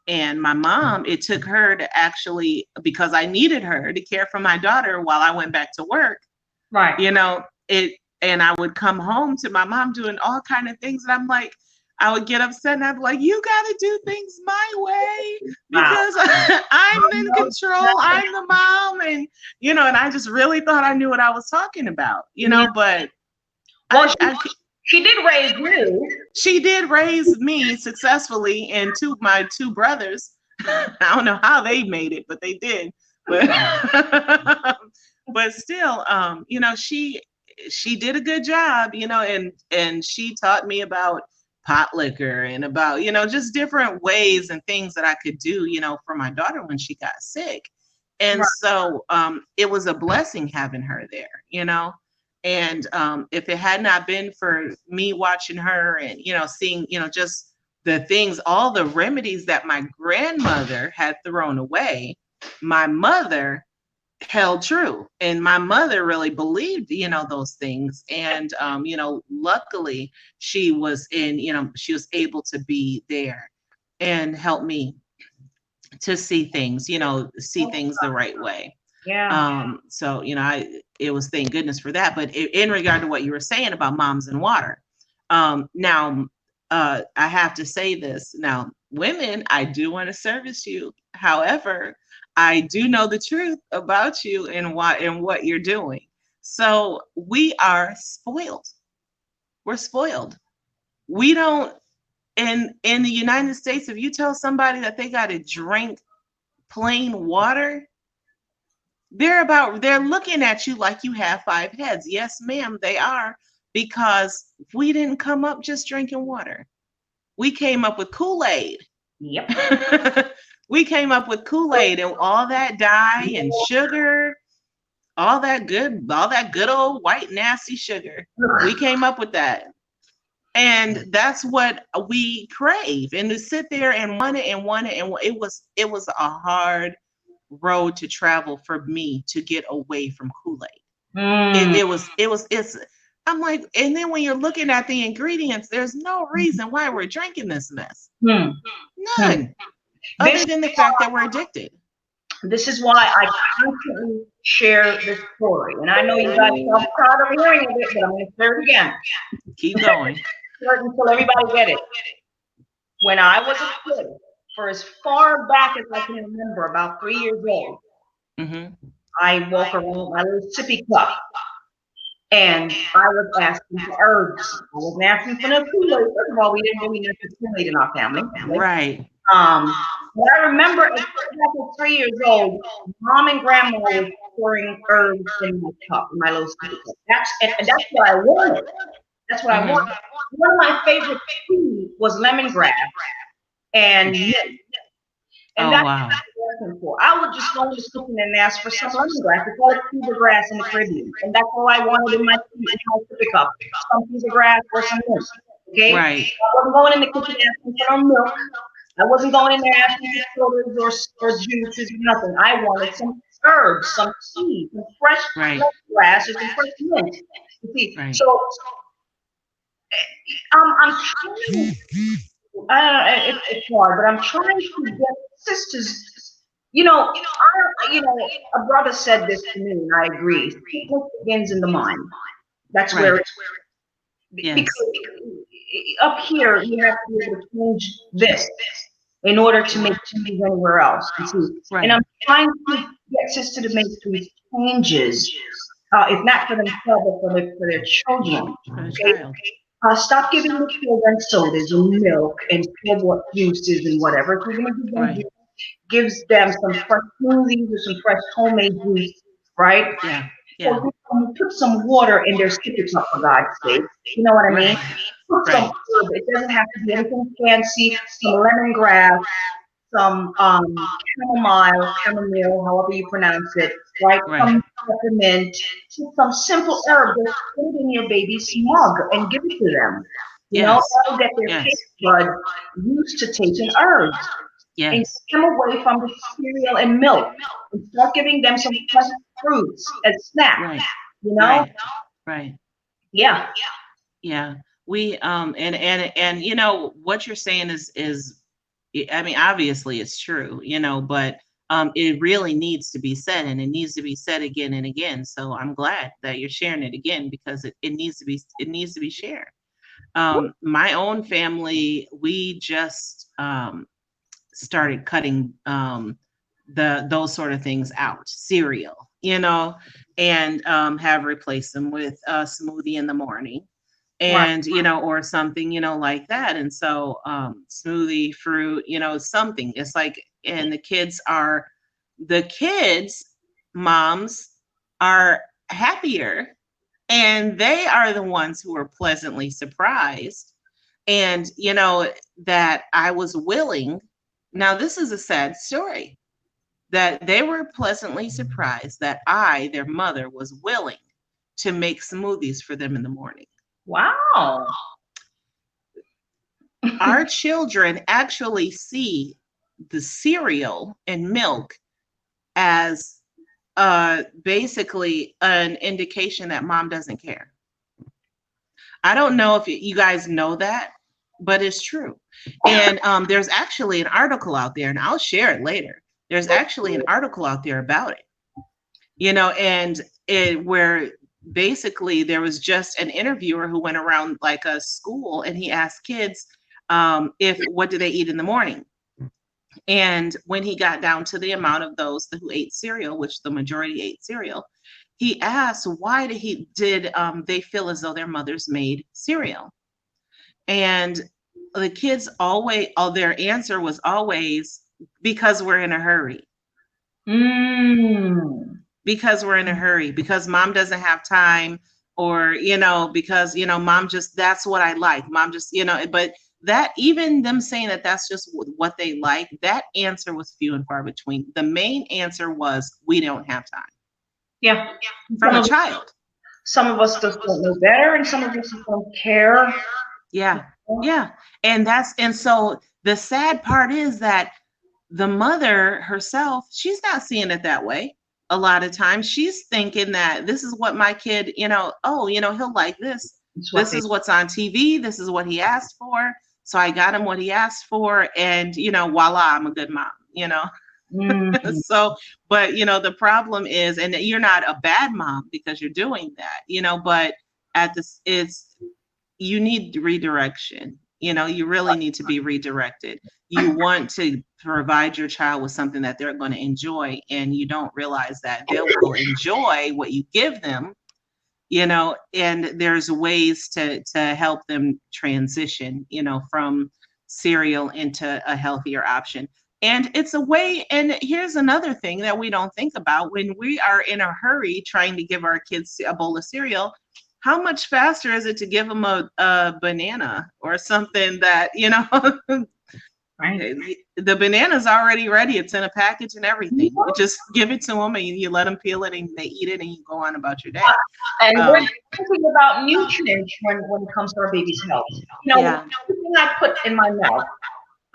And my mom, it took her to actually, because I needed her to care for my daughter while I went back to work.
Right.
You know, and I would come home to my mom doing all kind of things. And I'm like, I would get upset and I'd be like, you got to do things my way because I'm in control. I'm the mom. And, you know, and I just really thought I knew what I was talking about, you know, but
she did raise you.
She did raise me successfully and my 2 brothers. I don't know how they made it, but they did. But but still, you know, she did a good job, you know, and she taught me about pot liquor and about, you know, just different ways and things that I could do, you know, for my daughter when she got sick. And so it was a blessing having her there, you know. And if it had not been for me watching her and, you know, seeing, you know, just the things, all the remedies that my grandmother had thrown away, my mother held true. And my mother really believed, you know, those things. And, you know, luckily she was able to be there and help me to see things, you know, see things the right way.
Yeah.
So, you know, it was thank goodness for that. But in regard to what you were saying about moms and water, now, I have to say this. Now, women, I do want to service you. However, I do know the truth about you and what you're doing. So we are spoiled. We're spoiled. We don't, in the United States, if you tell somebody that they got to drink plain water, they're looking at you like you have 5 heads. Yes, ma'am, they are, because we didn't come up just drinking water. We came up with Kool-Aid.
Yep.
We came up with Kool-Aid and all that dye and sugar, all that good old white nasty sugar. We came up with that. And that's what we crave. And to sit there and want it, it was a hard road to travel for me to get away from Kool-Aid. It's I'm like, and then when you're looking at the ingredients, there's no reason why we're drinking this mess. None. Other than the fact that we're addicted.
This is why I constantly share this story. And I know you guys are proud of hearing it, but I'm going to share it again.
Keep going.
Until everybody get it. When I was a kid, for as far back as I can remember, about 3 years old, I walk around with my little sippy cup. And I was asking for herbs. I wasn't asking for no Kool-Aid. First of all, we didn't really know Kool-Aid in our family.
Right.
But I remember back at 3 years old, mom and grandma were pouring herbs in my cup, in my little sippy cup. That's what I wanted. That's what I wanted. One of my favorite foods was lemongrass and mint. And that's what I was looking for. I would just go in the kitchen and ask for some lemongrass. It's like Cuba grass in the Caribbean. And that's all I wanted in my sippy cup. Some Cuba grass or some milk. Okay?
Right.
I wasn't going in the kitchen asking for no milk. I wasn't going in there asking for sodas or juices or nothing. I wanted some herbs, some tea, some fresh
Right.
grass, or some fresh mint. You see,
Right.
so I'm trying. It's hard, but I'm trying to get sisters. A brother said this to me, and I agree. Sickness begins in the mind. That's
Right.
where,
Yes.
because up here you have to be able to change this in order to make changes anywhere else. You see,
Right.
and I'm trying to get sister to make these changes, if not for themselves, but for their children.
For the
Okay,
child.
stop giving the children sodas and milk and store-bought juices and whatever. If you're gonna give them
Right.
juice, gives them some fresh smoothies or some fresh homemade juice, right?
Yeah.
So
Yeah.
put some water in their sippy cup, for God's sake. You know what I mean?
Right.
Put some
Right.
herb. It doesn't have to be anything fancy. Some lemongrass, some chamomile, however you pronounce it, right?
Right.
Some peppermint, just some simple herb. Just put it in your baby's mug and give it to them. You know,
Yes.
that'll get their
Yes.
taste bud used to taking herbs. And
Yes.
get them away from the cereal and milk and start giving them some fresh fruits as snacks.
Right.
You know?
Right. Right.
Yeah.
Yeah. We and you know what you're saying is I mean, obviously it's true, you know, but it really needs to be said, and it needs to be said again and again. So I'm glad that you're sharing it again, because it needs to be shared. My own family, we just started cutting those sort of things out, cereal, you know, and have replaced them with a smoothie in the morning,
Right.
and you know, or something, you know, like that. And so smoothie, fruit, you know, something. It's like, and the kids moms are happier, and they are the ones who are pleasantly surprised. And you know, that I was willing, now this is a sad story, that they were pleasantly surprised that I, their mother, was willing to make smoothies for them in the morning.
Wow.
Our children actually see the cereal and milk as basically an indication that mom doesn't care. I don't know if you guys know that, but it's true. And there's actually an article out there, and I'll share it later. There's actually an article out there about it, you know, and where basically there was just an interviewer who went around like a school, and he asked kids what do they eat in the morning. And when he got down to the amount of those who ate cereal, which the majority ate cereal, he asked why did they feel as though their mothers made cereal. And the kids their answer was always, because we're in a hurry. Because we're in a hurry, because mom doesn't have time, or, you know, because, you know, mom just, that's what I like. Mom just, you know, but that, even them saying that that's just what they like, that answer was few and far between. The main answer was, we don't have time.
Yeah.
From a child.
Some of us just don't know better, and some of us don't care.
Yeah. Yeah. And so the sad part is that the mother herself, she's not seeing it that way. A lot of times she's thinking that this is what my kid, you know, oh, you know, he'll like this. This is what's on TV. This is what he asked for. So I got him what he asked for. And, you know, voila, I'm a good mom, you know. So, but, you know, the problem is, and you're not a bad mom because you're doing that, you know, but you need redirection. You know, you really need to be redirected. You want to provide your child with something that they're going to enjoy, and you don't realize that they will enjoy what you give them, you know, and there's ways to help them transition, you know, from cereal into a healthier option. And it's a way, and here's another thing that we don't think about: when we are in a hurry trying to give our kids a bowl of cereal, how much faster is it to give them a banana or something that, you know, right. The banana's already ready. It's in a package and everything. You just give it to them, and you let them peel it, and they eat it, and you go on about your day.
And we're thinking about nutrients when it comes to our baby's health. You know, everything I put in my mouth,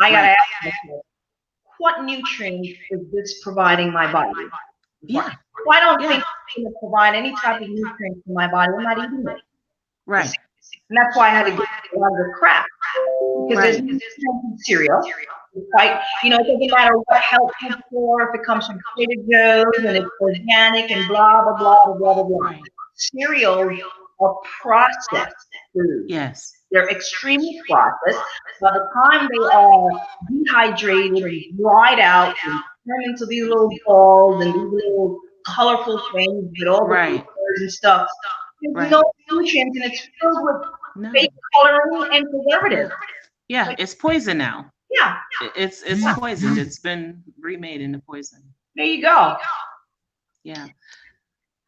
I gotta ask myself, what nutrients is this providing my body?
Yeah.
Well, I don't
Yeah.
think it's going to provide any type of nutrient to my body. I'm not eating it.
Right.
And that's why I had to get a lot of the crap. Because there's
Right.
no cereal. Right? You know, it doesn't matter what health food for, if it comes from Trader Joe's and it's organic and blah, blah, blah, blah, blah, blah.
Right.
Cereals are processed foods.
Yes.
They're extremely processed. By the time they are dehydrated and dried out and turned into these little balls and these little colorful things with all the
Right.
colors and stuff, there's
Right.
no nutrients and it's filled with
No.
fake coloring and preservatives.
Yeah, it's poison now.
Yeah,
It's poisoned. It's been remade into poison.
there you go.
Yeah.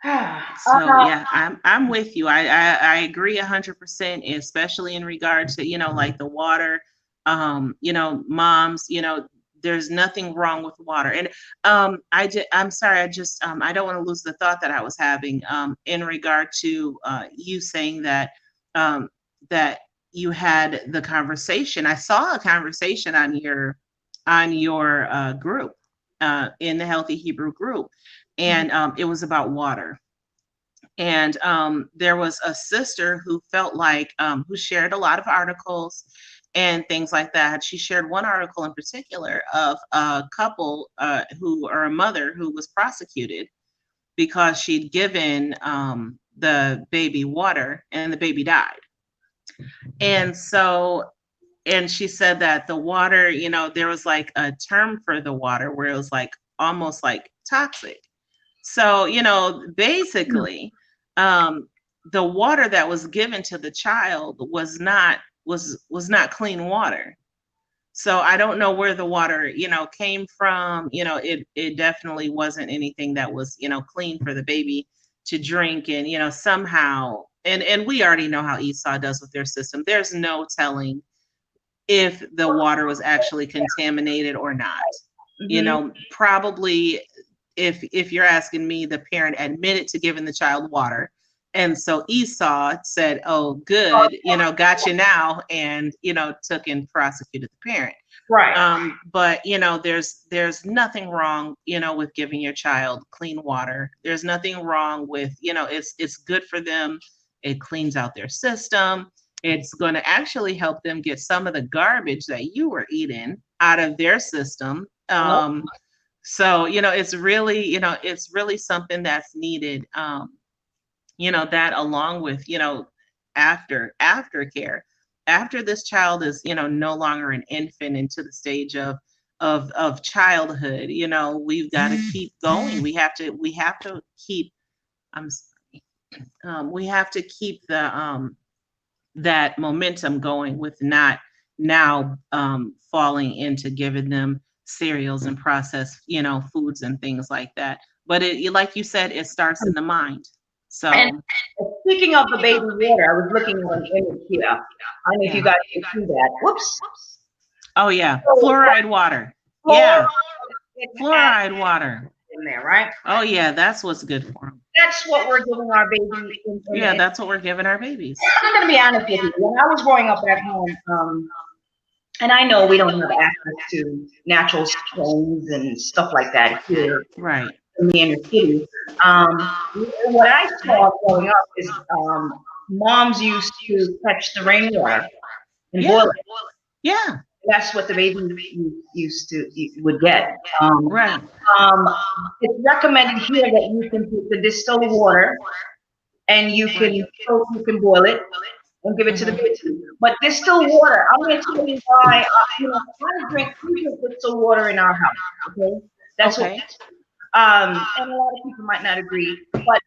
So yeah, I'm with you. I agree 100%, especially in regard to, you know, like the water. You know, moms, you know, there's nothing wrong with water. And I'm sorry, I don't want to lose the thought that I was having in regard to you saying that that you had the conversation. I saw a conversation on your group in the Healthy Hebrew group, and it was about water. And there was a sister who felt like who shared a lot of articles and things like that. She shared one article in particular of a couple or a mother who was prosecuted because she'd given the baby water and the baby died. And so, and she said that the water, you know, there was like a term for the water where it was like almost like toxic. So, you know, basically, the water that was given to the child was not clean water. So I don't know where the water, you know, came from. You know, it definitely wasn't anything that was, you know, clean for the baby to drink. And, you know, somehow, and we already know how Esau does with their system. There's no telling if the water was actually contaminated or not. You know, probably if you're asking me, the parent admitted to giving the child water. And so Esau said, oh, good, you know, got you now, and, you know, took and prosecuted the parent.
Right.
But, you know, there's nothing wrong, you know, with giving your child clean water. There's nothing wrong with, you know, it's good for them. It cleans out their system. It's going to actually help them get some of the garbage that you were eating out of their system. So, you know, it's really something that's needed. You know, that along with, you know, aftercare, after this child is, you know, no longer an infant into the stage of childhood, you know, we've got to keep going. We have to keep, we have to keep the, that momentum going with not now falling into giving them cereals and processed, you know, foods and things like that. But it, like you said, it starts in the mind. So,
and speaking of the baby water, I was looking at an image here. I don't know if you guys can see that. Whoops.
Oh yeah, fluoride water. Yeah, fluoride water
in there, right?
Oh yeah, that's what's good for them.
That's what we're giving our babies.
Yeah, that's what we're giving our babies.
I'm gonna be honest with you. When I was growing up back home, and I know we don't have access to natural springs and stuff like that here.
Right.
In the inner city. What I saw growing up is moms used to catch the rainwater and boil it.
Yeah.
That's what the baby would get.
Right.
It's recommended here that you can put the distilled water and you can boil it and give it to the baby. But distilled water, I'm going to tell you why. You know, I drink distilled water in our house. Okay, that's okay. And a lot of people might not agree, but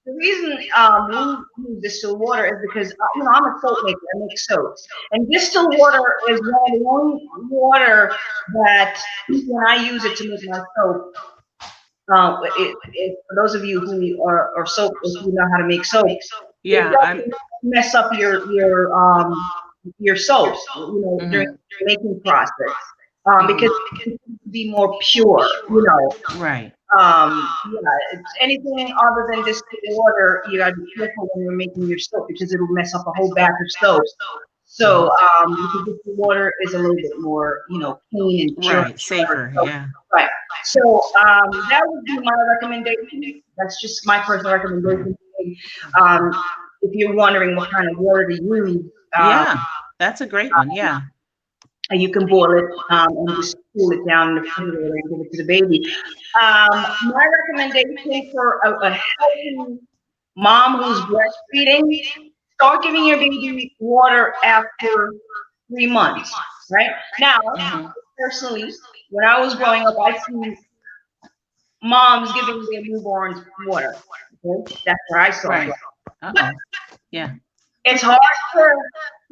the reason we use distilled water is because you know, I'm a soap maker. I make soaps, and distilled water is one of the only water that when I use it to make my soap. For those of you who are soap, if you know how to make soap,
yeah,
it doesn't mess up your soaps, you know, during the making process, because it can be more pure, you know.
Right.
It's anything other than distilled water, you gotta be careful when you're making your soap because it'll mess up a whole batch of soap. So because the water is a little bit more, clean and pure.
Right, safer,
So,
yeah.
right. So that would be my recommendation. That's just my personal recommendation. Um, if you're wondering what kind of water to use,
Yeah, that's a great one, yeah.
you can boil it and just cool it down in the refrigerator and give it to the baby. My recommendation for a healthy mom who's breastfeeding, start giving your baby water after 3 months, right? Now,
Mhm.
personally, when I was growing up, I see moms giving their newborns water. Okay? That's where I saw it.
Right.
But
Uh-oh. Yeah.
it's hard to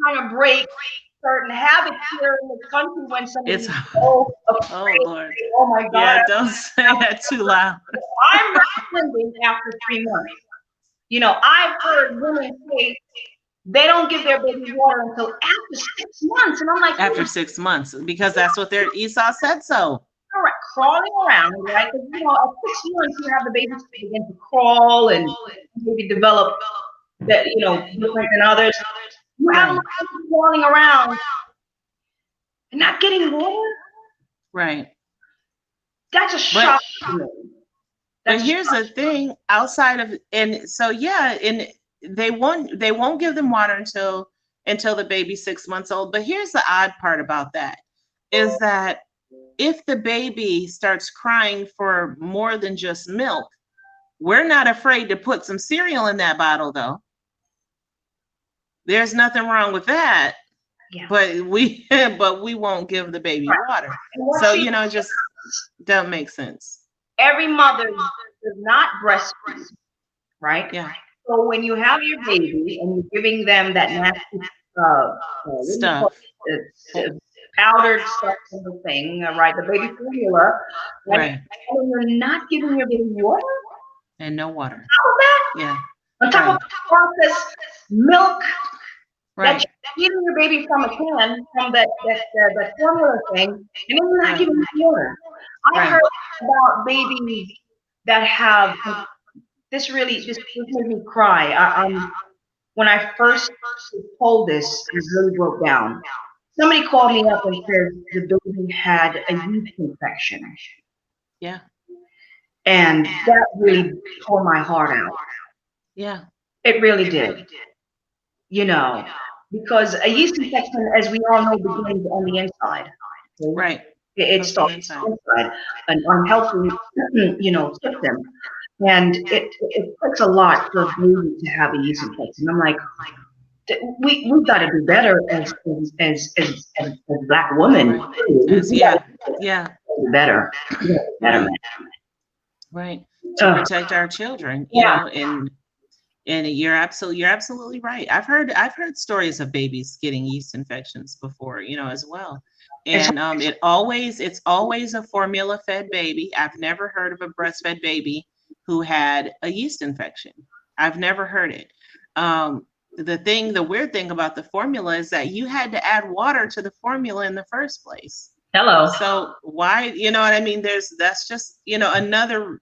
kind of break certain habits here in this country when somebody's
It's
so
oh
afraid.
Lord.
Oh my God,
Yeah, don't say that too loud.
I'm breastfeeding after 3 months. I've heard women say they don't give their baby water until after 6 months. And I'm like,
After 6 months, because that's what their Esau said so.
crawling around, right? Because, at 6 months, you have the baby begin to crawl and maybe develop that, different than others. You have
Right.
them crawling around and not getting water.
Right.
That's a shock to me.
But here's the thing, outside of, and so yeah, and they won't give them water until the baby's 6 months old. But here's the odd part about that is that if the baby starts crying for more than just milk, we're not afraid to put some cereal in that bottle, though. There's nothing wrong with that.
Yeah.
But we won't give the baby water. So it just doesn't make sense.
Every mother does not breastfeed, right?
Yeah.
So when you have your baby and you're giving them that nasty
Stuff.
powdered stuff in the thing, right? The baby formula,
Right.
And you're not giving your baby water.
And no water.
On top of that,
Yeah.
on top of processed milk
Right.
that you're giving your baby from a can, from that formula thing, and then you're not giving them water. I heard about babies that have this made me cry. When I first was told this, I really broke down. Somebody called me up and said the baby had a yeast infection.
Yeah.
And that really tore my heart out.
Yeah.
It really did. Because a yeast infection, as we all know, begins on the inside. Okay?
Right.
It starts inside, an unhealthy, system. And it takes a lot for a baby to have a yeast infection. I'm like, we've got to do better as Black women.
Yeah.
Do better.
Right. To protect our children, and you're absolutely right. I've heard stories of babies getting yeast infections before, as well. And it's always a formula fed baby. I've never heard of a breastfed baby who had a yeast infection. I've never heard it. The weird thing about the formula is that you had to add water to the formula in the first place.
Hello.
So why, what I mean? That's just, another,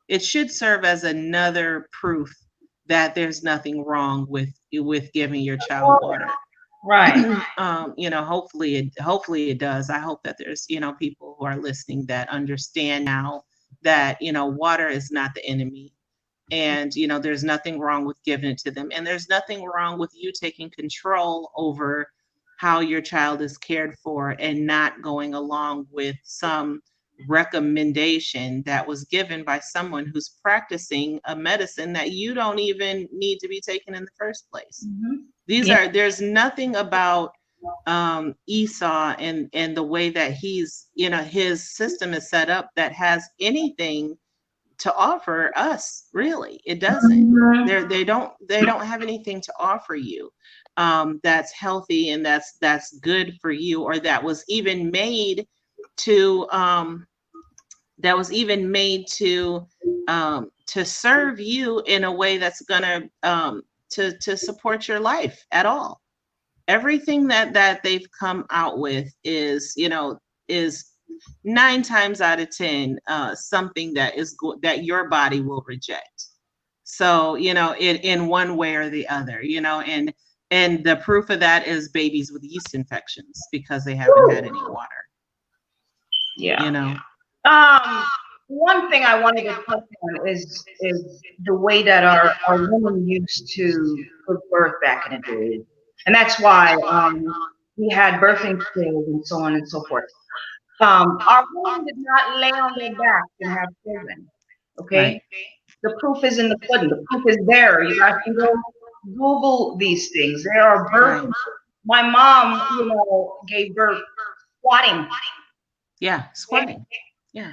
it should serve as another proof that there's nothing wrong with giving your child water.
Right.
Hopefully it does. I hope that there's, people who are listening that understand now that, water is not the enemy. And, there's nothing wrong with giving it to them. And there's nothing wrong with you taking control over how your child is cared for and not going along with some recommendation that was given by someone who's practicing a medicine that you don't even need to be taken in the first place. Mm-hmm. There's nothing about Esau and the way that he's, his system is set up that has anything to offer us. Really, it doesn't. Mm-hmm. They don't have anything to offer you that's healthy and that's good for you, or that was even made to serve you in a way that's gonna to support your life at all. Everything that they've come out with is 9 times out of 10 something that your body will reject. So in one way or the other, and And the proof of that is babies with yeast infections because they haven't had any water.
Yeah.
You know.
One thing I wanted to touch on is the way that our women used to give birth back in the day, and that's why we had birthing schools and so on and so forth. Our women did not lay on their backs and have children. Okay,
Right.
the proof is in the pudding. The proof is there. You guys can go Google these things. There are birth.
Right.
My mom, gave birth squatting.
Yeah, squatting. Yeah.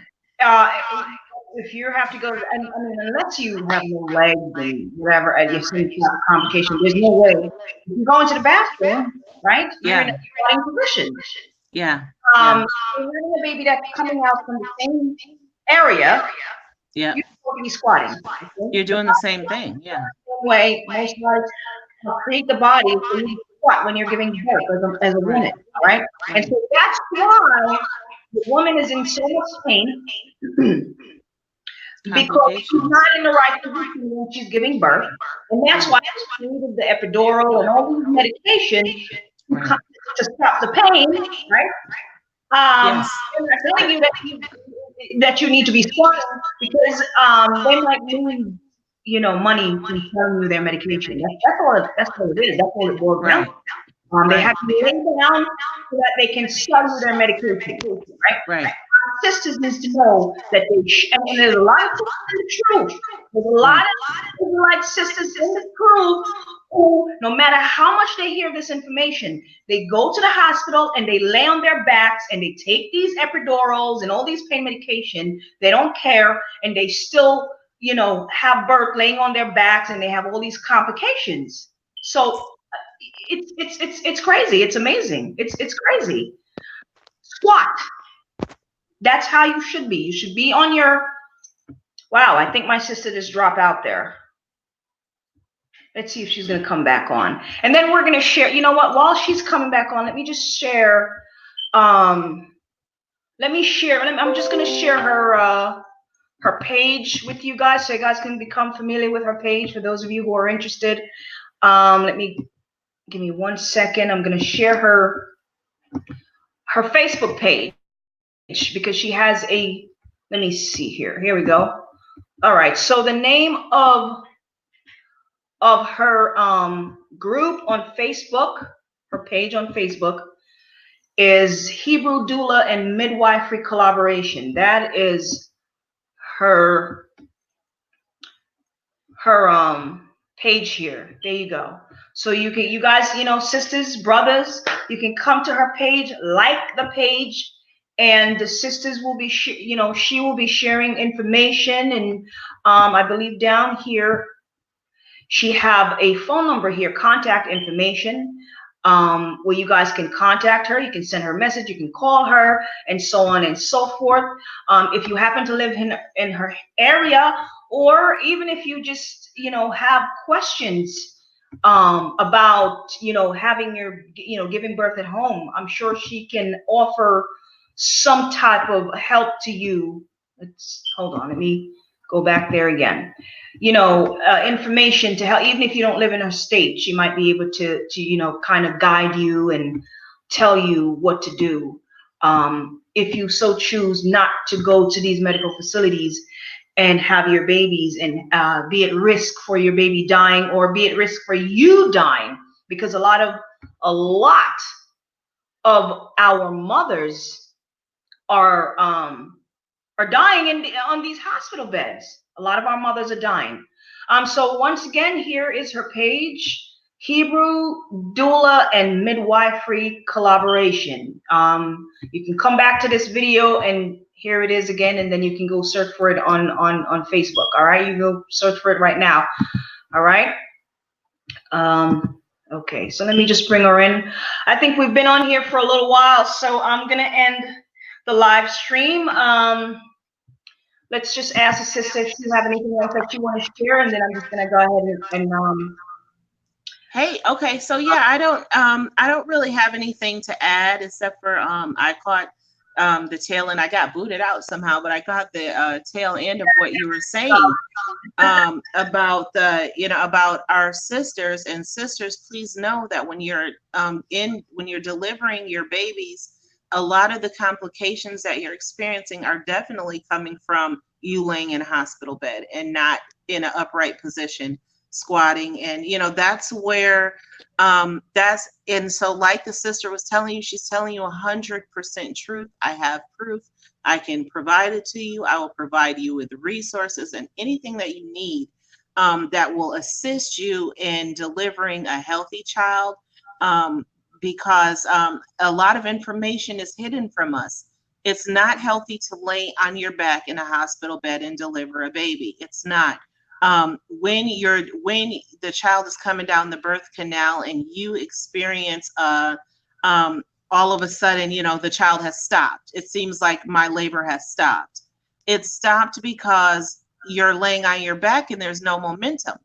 If you have to go, and I mean, unless you have no legs and whatever, and you see you have a complication, there's no way. If you go into the bathroom, right? You're in a squatting position.
Yeah.
You're having a baby that's coming out from the same area.
Yeah.
You're supposed to be squatting. Okay?
You're doing the same thing. Yeah.
Same way, most guys create the body so you squat when you're giving birth as a woman, all right? And so that's why the woman is in so much pain because she's not in the right position when she's giving birth. And that's why she needed the epidural and all these medications to stop the pain, right?
Yes.
And I'm telling you that you need to be squatting because they might lose, money from selling you their medication. That's all it is. That's all it boils down to. They have to lay down so that they can sell you their medication, right?
Right.
Our sisters need to know that and there's a lot of sisters in the truth. There's a lot of Israelite sisters in the truth who, no matter how much they hear this information, they go to the hospital and they lay on their backs and they take these epidurals and all these pain medication. They don't care, and they still, have birth laying on their backs, and they have all these complications. So it's crazy. It's amazing. It's crazy. Squat. That's how you should be. You should be on your. Wow, I think my sister just dropped out there. Let's see if she's going to come back on. And then we're going to share. You know what? While she's coming back on, let me just share. I'm just going to share her page with you guys so you guys can become familiar with her page for those of you who are interested. Give me 1 second. I'm going to share her Facebook page because she has let me see here. Here we go. All right. So the name of her group on Facebook, her page on Facebook, is Hebrew Doula and Midwifery Collaboration. That is her page here. There you go. So you guys, sisters, brothers, you can come to her page, like the page, and the sisters will be, she will be sharing information. And I believe down here, she have a phone number here, contact information, where you guys can contact her. You can send her a message, you can call her, and so on and so forth. If you happen to live in her area, or even if you just, have questions about, having your, giving birth at home, I'm sure she can offer some type of help to you. Hold on, let me go back there again. Information to help, even if you don't live in her state, she might be able to kind of guide you and tell you what to do. If you so choose not to go to these medical facilities and have your babies and be at risk for your baby dying, or be at risk for you dying, because a lot of our mothers are dying on these hospital beds. A lot of our mothers are dying. So once again, here is her page, Hebrew Doula and Midwifery Collaboration. You can come back to this video, and here it is again, and then you can go search for it on Facebook. All right, you go search for it right now. All right. Okay, so let me just bring her in. I think we've been on here for a little while, so I'm gonna end the live stream. Let's just ask the sister if she have anything else that you want to share, and then I'm just gonna go ahead and
Hey, okay, so yeah, I don't really have anything to add except for I caught the tail end. I got booted out somehow, but I got the tail end of what you were saying about about our sisters. And sisters, please know that when you're when you're delivering your babies, a lot of the complications that you're experiencing are definitely coming from you laying in a hospital bed and not in an upright position, squatting. And that's where and so like the sister was telling you, she's telling you 100% truth. I have proof. I can provide it to you. I will provide you with resources and anything that you need that will assist you in delivering a healthy child, because a lot of information is hidden from us. It's not healthy to lay on your back in a hospital bed and deliver a baby. It's not. When the child is coming down the birth canal and you experience all of a sudden, the child has stopped. It seems like my labor has stopped. It stopped because you're laying on your back and there's no momentum.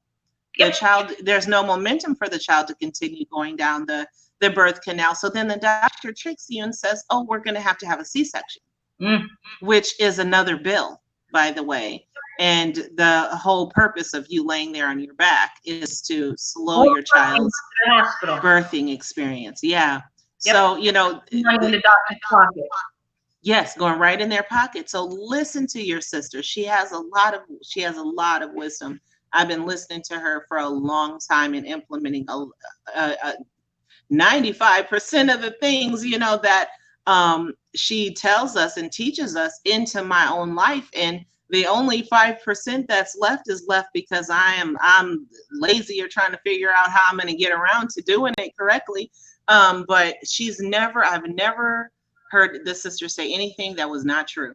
There's no momentum for the child to continue going down the birth canal. So then the doctor tricks you and says, oh, we're going to have a C-section, which is another bill, by the way. And the whole purpose of you laying there on your back is to slow your child's birthing experience. Yeah. Yep. So, in the doctor's pocket. Yes, going right in their pocket. So listen to your sister. She has a lot of wisdom. I've been listening to her for a long time and implementing 95% of the things, that she tells us and teaches us into my own life. And the only 5% that's left is left because I'm lazy or trying to figure out how I'm going to get around to doing it correctly. But I've never heard the sister say anything that was not true.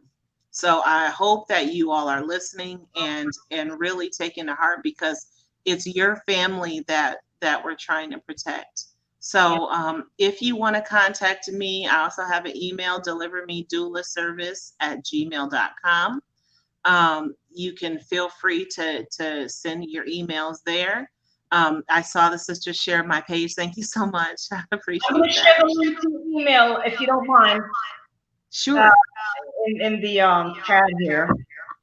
So I hope that you all are listening and really taking to heart, because it's your family that we're trying to protect. So if you want to contact me, I also have an email, delivermedoulaservice@gmail.com. You can feel free to send your emails there. I saw the sister share my page. Thank you so much. I appreciate it. I'm going to share the link to the email if you don't mind. Sure. In the chat here.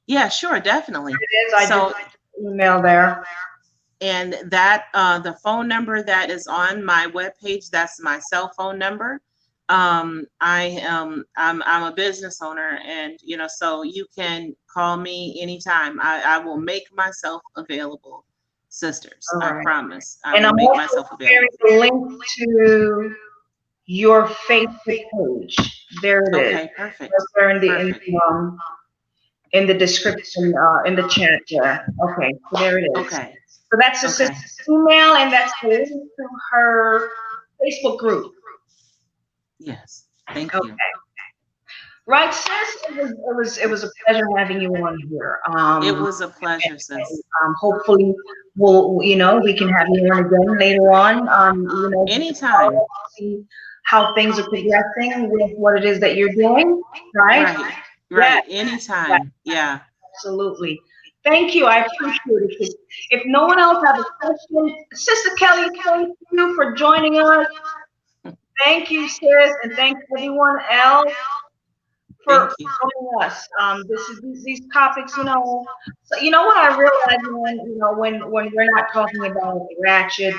Yeah, sure, definitely. It is. I just email there. And that the phone number that is on my webpage, that's my cell phone number. I'm a business owner, and so you can call me anytime. I will make myself available, sisters. Right. I promise. I will make myself available. And I'm link to your Facebook page. There it is. Okay, perfect. There in the description, in the chat there. Okay, so there it is. Okay. So that's the sister's email, and that's the link to her Facebook group. Yes. Thank you. Right, sis. It was a pleasure having you on here. It was a pleasure, sis. Hopefully, we can have you on again later on. Anytime. See how things are progressing with what it is that you're doing. Right. Right. Yeah. Anytime. Yeah. Absolutely. Thank you. I appreciate it. If no one else has a question, Sister Kelly, thank you for joining us. Thank you, sis, and thank everyone else for joining us. These topics, So what I realize when we're not talking about ratchet,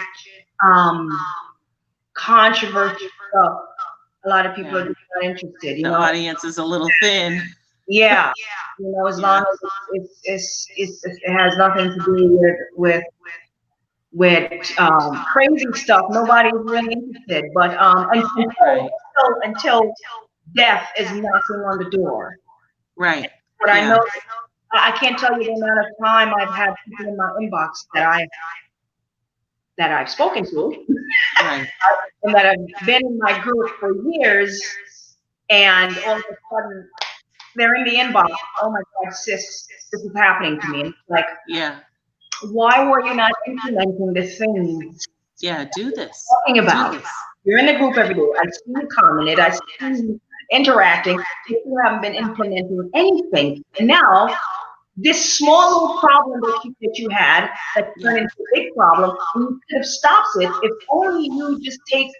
controversial stuff, a lot of people are just not interested. The audience is a little thin. Yeah. As long as it has nothing to do with crazy stuff, nobody's really interested. But until death is knocking on the door. Right. But I know I can't tell you the amount of time I've had people in my inbox that I've spoken to, right, and that have been in my group for years, and all of a sudden they're in the inbox. Oh my God, sis, this is happening to me. And it's like, yeah. Why were you not implementing the things? Yeah, do this. Talking about. Do this. You're in the group every day. I see you commented. I see you interacting. You haven't been implementing anything. And now, this small little problem that you had that turned into a big problem, you could have stopped it if only you just take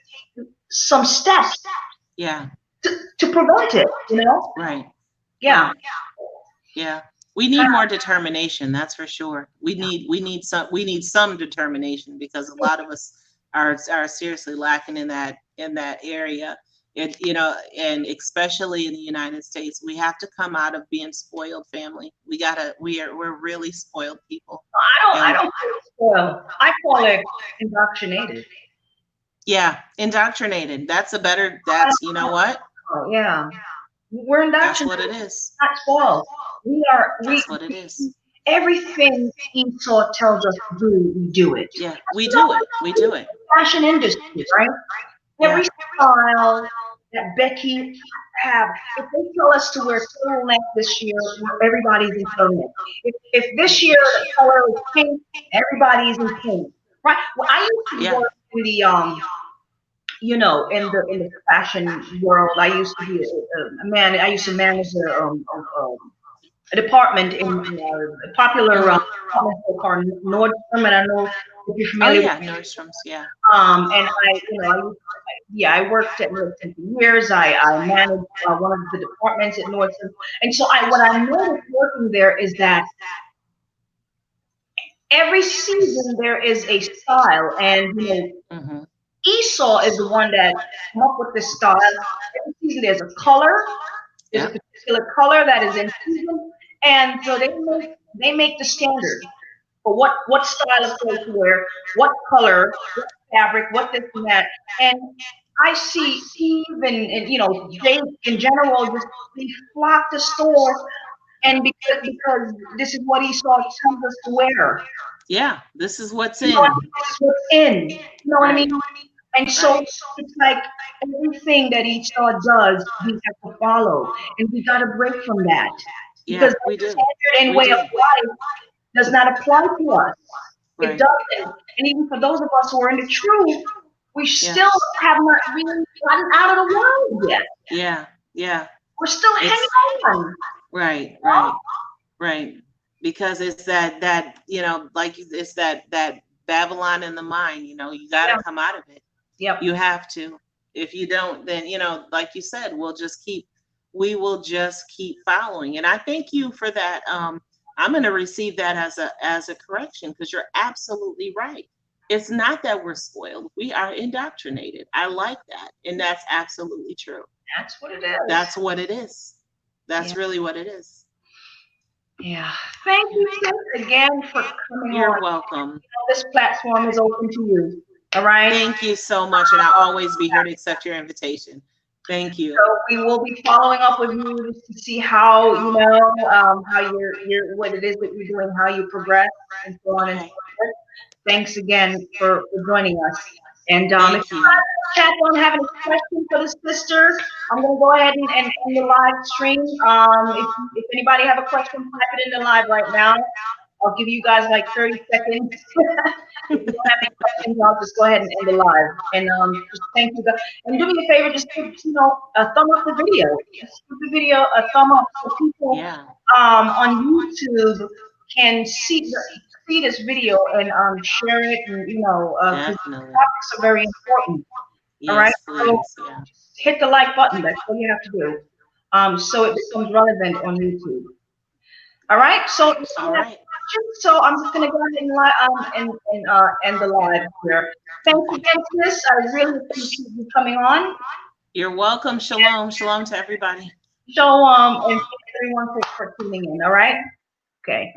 some steps. Yeah.
to prevent it, you know?
Right.
Yeah.
Right. Yeah. We need more determination, that's for sure. We need some determination, because a lot of us are seriously lacking in that area. And and especially in the United States, we have to come out of being spoiled family. We're really spoiled people.
I don't well, I call it indoctrinated.
Yeah, indoctrinated. That's you know what?
Oh, yeah. We're
That's
indoctrinated,
what it is.
not spoiled.
That's what it is.
Everything Esau tells us to do, we do it.
Yeah, we do it. We do it.
Fashion industry, right?
Yeah.
Every style that Becky have, if they tell us to wear turtleneck this year, everybody's in turtleneck. If this year the color is pink, everybody's in pink, right? Well, I used to
Yeah.
work in the in the fashion world. I used to be a man. I used to manage a department in a popular department store called Nordstrom, and I know if you're
Oh
familiar
yeah, Nordstrom's. Yeah.
and I worked at Nordstrom for years. I managed one of the departments at Nordstrom, and so what I noticed working there is that every season there is a style, and
Mm-hmm.
Esau is the one that come up with this style. Every season there's a color, there's a
Yeah.
particular color that is in season, and so they make the standard for what style of clothes to wear, what color, what fabric, what this and that. And I see Eve and Jake in general just they flock to store, and because this is what Esau tells us to wear.
Yeah. This is what's
You
in.
know, this is what's in. You know what I
Right.
mean? And so it's like everything that Esau does, we have to follow, and we got to break from that
Yeah,
because
we
the
do.
standard and
We
way
do.
of life does not apply to us. It
Right.
doesn't. And even for those of us who are in the truth, we still have not really gotten out of the world yet.
Yeah. Yeah.
We're still
It's
hanging on.
right. Right. Right. Because it's that like it's that Babylon in the mind. You got to
Yeah.
come out of it.
Yep.
You have to. If you don't, then like you said, we will just keep following. And I thank you for that. I'm going to receive that as a correction, because you're absolutely right. It's not that we're spoiled. We are indoctrinated. I like that. And that's absolutely true.
That's what it is.
That's what it is. That's
Yeah.
really what it is.
Yeah. Thank you sis, again for coming
You're
on.
welcome.
This platform is open to you. All right.
Thank you so much. And I'll always be here to accept your invitation. Thank you.
So we will be following up with you to see how how you're what it is that you're doing, how you progress, and so on and so
Okay.
forth. Thanks again for joining us. And
Thank
if
you.
chat don't have any questions for the sister, I'm gonna go ahead and end the live stream. If anybody have a question, type it in the live right now. I'll give you guys like 30 seconds. If you don't have any questions, I'll just go ahead and end the live. And just thank you guys. And do me a favor, just give thumb up the video. Just give the video a thumb up so people
Yeah.
on YouTube can see this video and share it, and 'cause
Definitely.
topics are very important. All right,
Yes, please. Yeah.
hit the like button. That's all you have to do. So it becomes relevant on YouTube. All right. So
All right.
so I'm just gonna go ahead and end the live here. Thank you again, sis. I really appreciate you coming on.
You're welcome. Shalom. Shalom to everybody.
So and thank everyone for tuning in. All right. Okay.